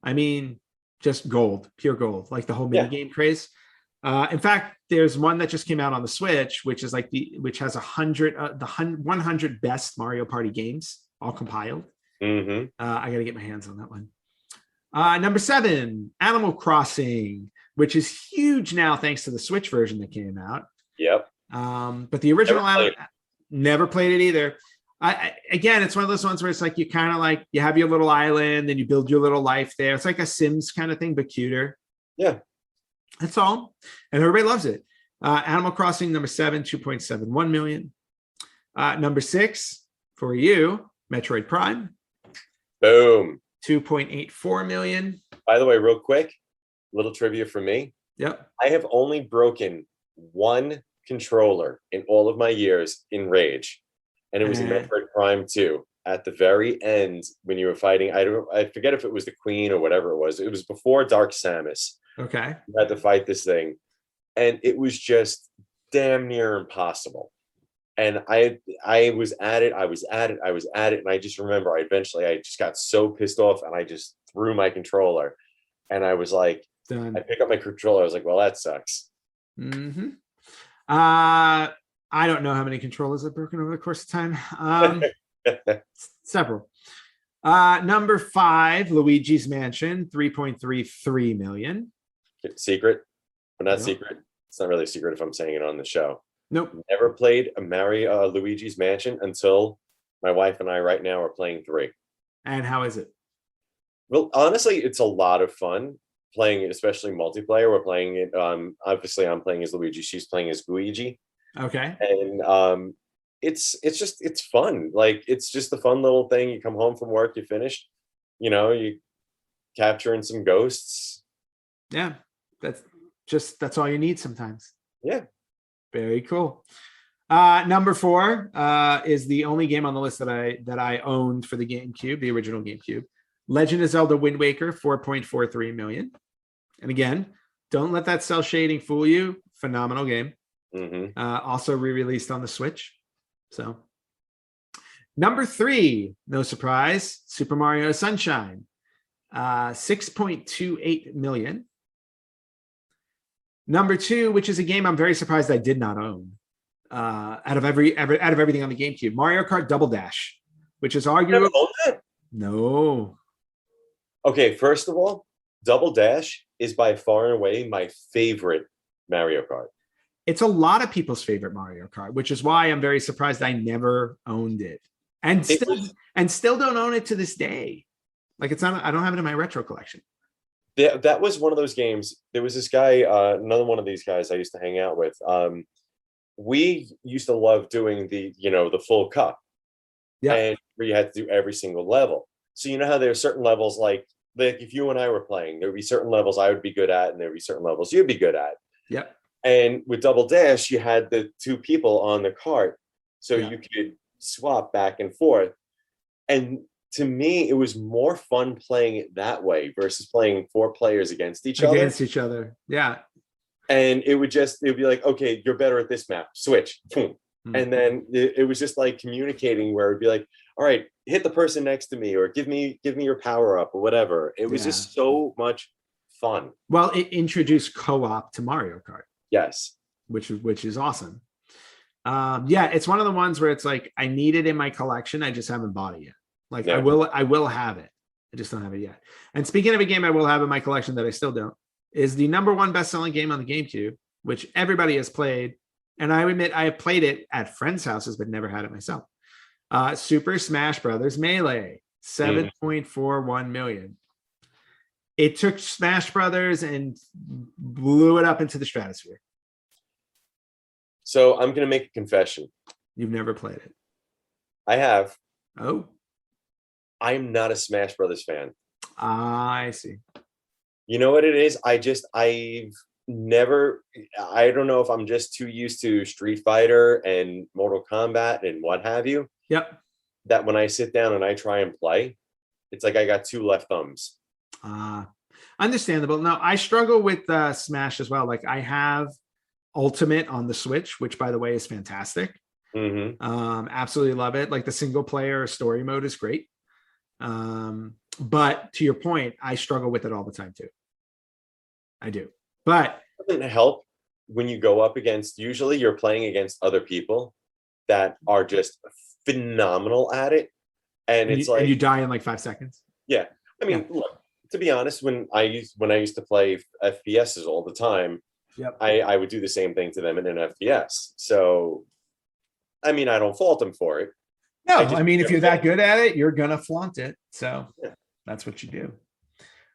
I mean, just gold, pure gold, like the whole mini game craze. In fact, there's one that just came out on the Switch, which is like which has 100 best Mario Party games all compiled. Mm-hmm. I got to get my hands on that one. Number 7, Animal Crossing, which is huge now thanks to the Switch version that came out. Yep. But the original never played it either. Again, it's one of those ones where it's like you kind of like you have your little island and you build your little life there. It's like a Sims kind of thing, but cuter. Yeah. That's all. And everybody loves it. Animal Crossing, number 7, 2.71 million. Number 6 for you, Metroid Prime. Boom. 2.84 million. By the way, real quick, little trivia for me. Yep. I have only broken one controller in all of my years in Rage. And it was in Metroid Prime 2. At the very end, when you were fighting, I forget if it was the Queen or whatever it was. It was before Dark Samus. Okay. You had to fight this thing. And it was just damn near impossible. And I was at it. And I just remember I just got so pissed off and I just threw my controller. And I was like, done. I pick up my controller. I was like, well, that sucks. Mm-hmm. I don't know how many controllers I've broken over the course of time. Several. Number 5, Luigi's Mansion, 3.33 million. Secret, but not Nope. secret. It's not really a secret if I'm saying it on the show. Nope. Never played a Luigi's Mansion until my wife and I right now are playing 3. And how is it? Well, honestly, it's a lot of fun playing it, especially multiplayer. We're playing it. Obviously, I'm playing as Luigi. She's playing as Luigi. Okay. And it's fun. Like it's just a fun little thing. You come home from work, you finish, you capturing some ghosts. Yeah. That's all you need sometimes. Yeah. Very cool. Number 4 is the only game on the list that I owned for the GameCube, the original GameCube. Legend of Zelda Wind Waker, 4.43 million. And again, don't let that cell shading fool you. Phenomenal game. Mm-hmm. Also re-released on the Switch. So, number 3, no surprise, Super Mario Sunshine, 6.28 million. Number 2, which is a game I'm very surprised I did not own, out of everything on the GameCube, Mario Kart Double Dash, which is arguably no. Okay, first of all, Double Dash is by far and away my favorite Mario Kart. It's a lot of people's favorite Mario Kart, which is why I'm very surprised I never owned it, and still don't own it to this day. Like it's not, I don't have it in my retro collection. That was one of those games. There was this guy, another one of these guys I used to hang out with. We used to love doing the full cup, and where you had to do every single level. So you know how there are certain levels, like if you and I were playing, there would be certain levels I would be good at, and there would be certain levels you'd be good at. Yep. And with Double Dash, you had the 2 people on the cart, so you could swap back and forth. And to me, it was more fun playing it that way versus playing 4 players against each other. Yeah. And it would be like, okay, you're better at this map, switch. Mm-hmm. And then it was just like communicating where it'd be like, all right, hit the person next to me, or give me your power up or whatever. It was just so much fun. Well, it introduced co-op to Mario Kart. Yes. Which is awesome. It's one of the ones where it's like I need it in my collection. I just haven't bought it yet. Like Yeah. I will have it. I just don't have it yet. And speaking of a game I will have in my collection that I still don't, is the #1 best-selling game on the GameCube, which everybody has played. And I admit I have played it at friends' houses, but never had it myself. Super Smash Brothers Melee, 7.41 million. It took Smash Brothers and blew it up into the stratosphere. So I'm gonna make a confession. You've never played it. I have. Oh, I'm not a Smash Brothers fan. I see. You know what it is? I've never, I don't know if I'm just too used to Street Fighter and Mortal Kombat and what have you, Yep. that when I sit down and I try and play, it's like I got two left thumbs. Understandable. No, I struggle with Smash as well. Like I have Ultimate on the Switch, which by the way is fantastic. Absolutely love it. Like the single player story mode is great. But to your point, I struggle with it all the time too. I do. But It doesn't help when you go up against, usually you're playing against other people that are just phenomenal at it. And it's like, and you die in like 5 seconds. yeah. I mean, look, to be honest, when I used to play FPSs all the time, Yep. I would do the same thing to them in an FPS. So, I mean, I don't fault them for it. No, I mean, if you're that good at it, you're gonna flaunt it. So Yeah. that's what you do.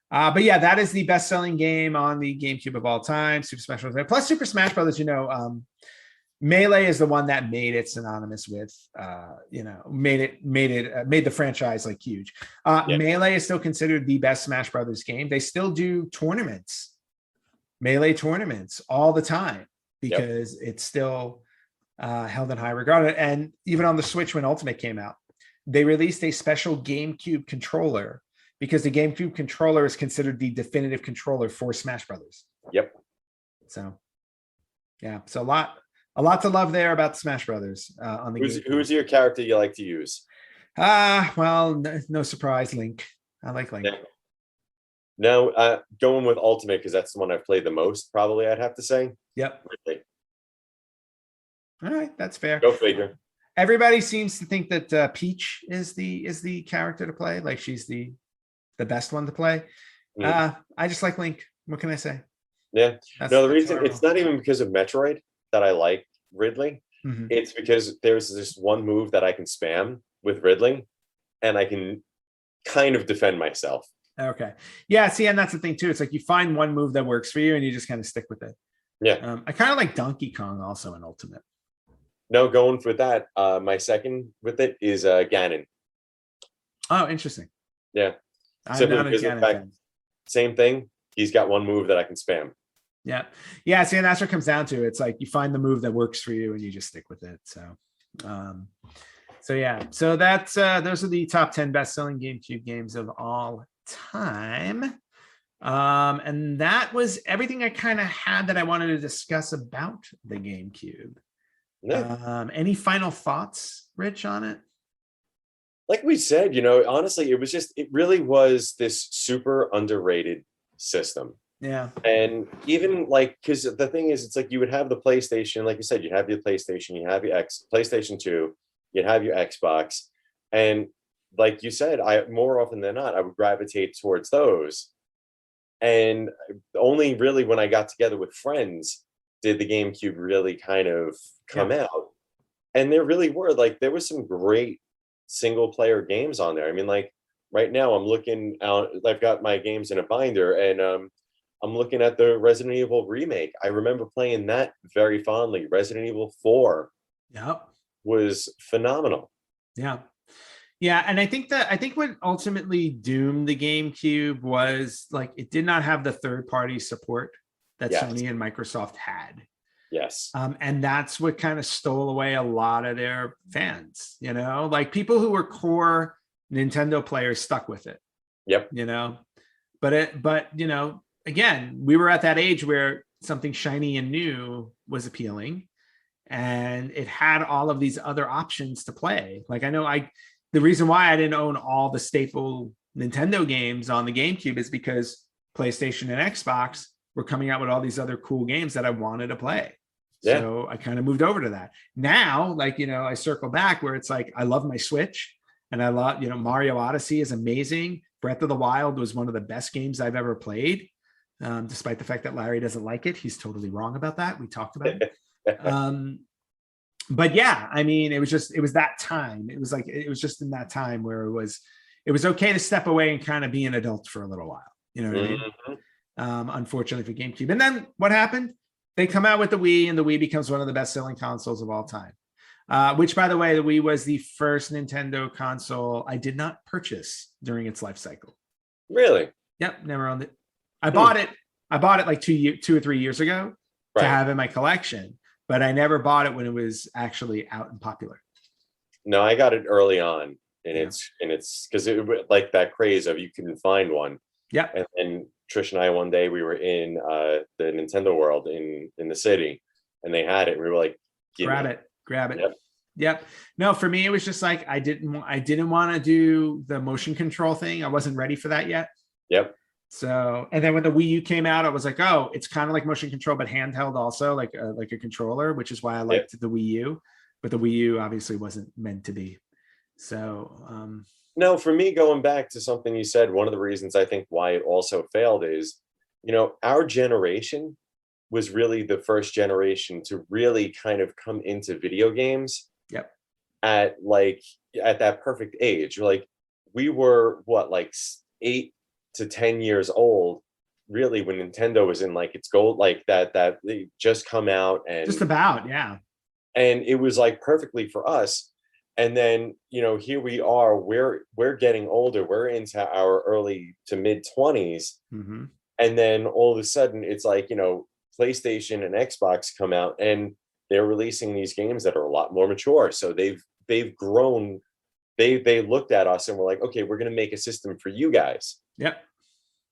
But yeah, that is the best-selling game on the GameCube of all time. Super Smash Bros. Plus Super Smash Brothers, Melee is the one that made it synonymous with, made the franchise like huge. Melee is still considered the best Smash Brothers game. They still do tournaments, Melee tournaments all the time because it's still held in high regard. And even on the Switch when Ultimate came out, they released a special GameCube controller because the GameCube controller is considered the definitive controller for Smash Brothers. Yep. So, yeah, so a lot to love there about Smash Brothers on the Who's your character you like to use? Well, no surprise, Link. I like Link. Yeah. Now, going with Ultimate because that's the one I've played the most. Probably, I'd have to say. Yep. Really. All right, that's fair. Go figure. Everybody seems to think that Peach is the character to play. Like she's the best one to play. I just like Link. What can I say? Yeah. No, the reason it's not even because of Metroid that I like Ridley. It's because there's this one move that I can spam with Ridley, and I can kind of defend myself. Okay. Yeah. See, and that's the thing too. It's like you find one move that works for you, and you just kind of stick with it. Yeah. I kind of like Donkey Kong also in Ultimate. No, going for that. My second with it is Ganon. Oh, interesting. Yeah. I'm not a Ganon fan. Same thing. He's got one move that I can spam. Yeah. Yeah. See, and that's what it comes down to. It's like you find the move that works for you and you just stick with it. So, yeah. So that's those are the top 10 best-selling GameCube games of all time. And that was everything I kind of had that I wanted to discuss about the GameCube. Yeah. Any final thoughts, Rich, on it? Like we said, honestly, it really was this super underrated system. Yeah. And even like, because the thing is, it's like you would have the PlayStation, like you said, you have your PlayStation, you have your PlayStation 2, you have your Xbox. And like you said, more often than not, I would gravitate towards those. And only really when I got together with friends did the GameCube really kind of come out. And there really were, like, there was some great single player games on there. I mean, like right now I'm looking out, I've got my games in a binder, and I'm looking at the Resident Evil remake. I remember playing that very fondly. Resident Evil 4 was phenomenal. Yeah. Yeah. And I think what ultimately doomed the GameCube was like it did not have the third-party support that Sony and Microsoft had. Yes. And that's what kind of stole away a lot of their fans, like people who were core Nintendo players stuck with it. Yep. But again, we were at that age where something shiny and new was appealing, and it had all of these other options to play. Like the reason why I didn't own all the staple Nintendo games on the GameCube is because PlayStation and Xbox were coming out with all these other cool games that I wanted to play. Yeah. So I kind of moved over to that. Now, I circle back where it's like, I love my Switch. And I love, Mario Odyssey is amazing. Breath of the Wild was one of the best games I've ever played. Despite the fact that Larry doesn't like it. He's totally wrong about that. We talked about it. But yeah, I mean, it was that time. It was just in that time where it was okay to step away and kind of be an adult for a little while. You know what I mean? Unfortunately for GameCube. And then what happened? They come out with the Wii, and the Wii becomes one of the best-selling consoles of all time. Which, by the way, the Wii was the first Nintendo console I did not purchase during its life cycle. Really? Yep, never owned it. I bought it like 2 or 3 years ago to have in my collection, but I never bought it when it was actually out and popular. No, I got it early on, and it's because it was like that craze of you couldn't find one. Yeah. And then Trish and I, one day we were in the Nintendo World in the city, and they had it. And we were like, grab it. Yep. No, for me, it was just like, I didn't want to do the motion control thing. I wasn't ready for that yet. Yep. So, and then when the Wii U came out, I was like, oh, it's kind of like motion control, but handheld also, like a controller, which is why I liked the Wii U. But the Wii U obviously wasn't meant to be. So, no, for me, going back to something you said, one of the reasons I think why it also failed is, our generation was really the first generation to really kind of come into video games. Yep. At that perfect age. Like, we were like 8 to 10 years old, really, when Nintendo was in like its gold, like that they just come out, and just about, yeah. And it was like perfectly for us. And then, here we are, we're getting older, we're into our early to mid 20s. Mm-hmm. And then all of a sudden it's like, PlayStation and Xbox come out, and they're releasing these games that are a lot more mature. So they've grown. They looked at us and were like, okay, we're going to make a system for you guys. Yep.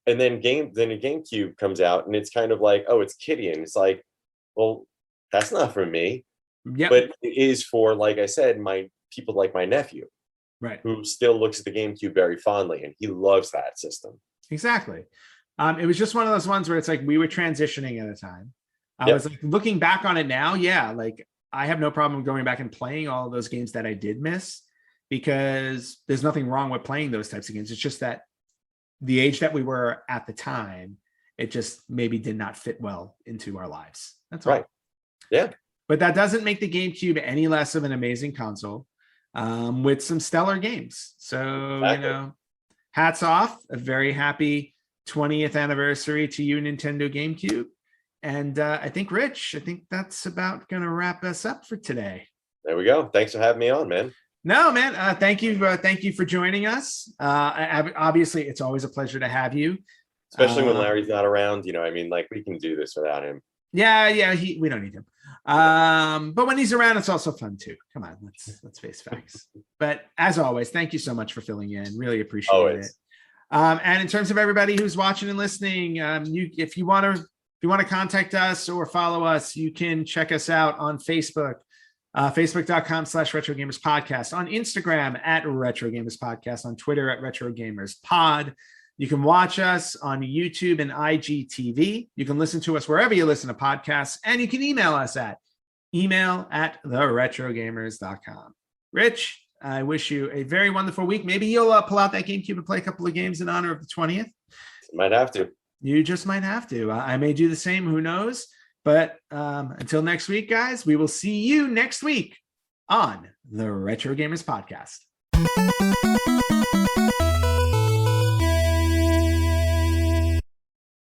And then a GameCube comes out, and it's kind of like, oh, it's kiddie. And it's like, well, that's not for me. Yep. But it is for, like I said, my people like my nephew, right, who still looks at the GameCube very fondly, and he loves that system. Exactly. It was just one of those ones where it's like we were transitioning at a time. I was like, looking back on it now, yeah, like I have no problem going back and playing all of those games that I did miss, because there's nothing wrong with playing those types of games. It's just that the age that we were at the time, it just maybe did not fit well into our lives. That's all. Right. Yeah. But that doesn't make the GameCube any less of an amazing console, with some stellar games. So, Exactly. Hats off. A very happy 20th anniversary to you, Nintendo GameCube. And I think, Rich, that's about going to wrap us up for today. There we go. Thanks for having me on, man. No, man. Thank you. Thank you for joining us. Obviously, it's always a pleasure to have you. Especially when Larry's not around, like, we can do this without him. Yeah. We don't need him. But when he's around, it's also fun too. Come on, let's face facts. But as always, thank you so much for filling in. Really appreciate it. And in terms of everybody who's watching and listening, if you want to contact us or follow us, you can check us out on Facebook, facebook.com/retrogamerspodcast, on Instagram @retrogamerspodcast, on Twitter @retrogamerspod. You can watch us on YouTube and IGTV. You can listen to us wherever you listen to podcasts, and you can email us at email@theretrogamers.com. Rich, I wish you a very wonderful week. Maybe you'll pull out that GameCube and play a couple of games in honor of the 20th. Might have to. You just might have to. I may do the same. Who knows? But until next week, guys, we will see you next week on the Retro Gamers Podcast.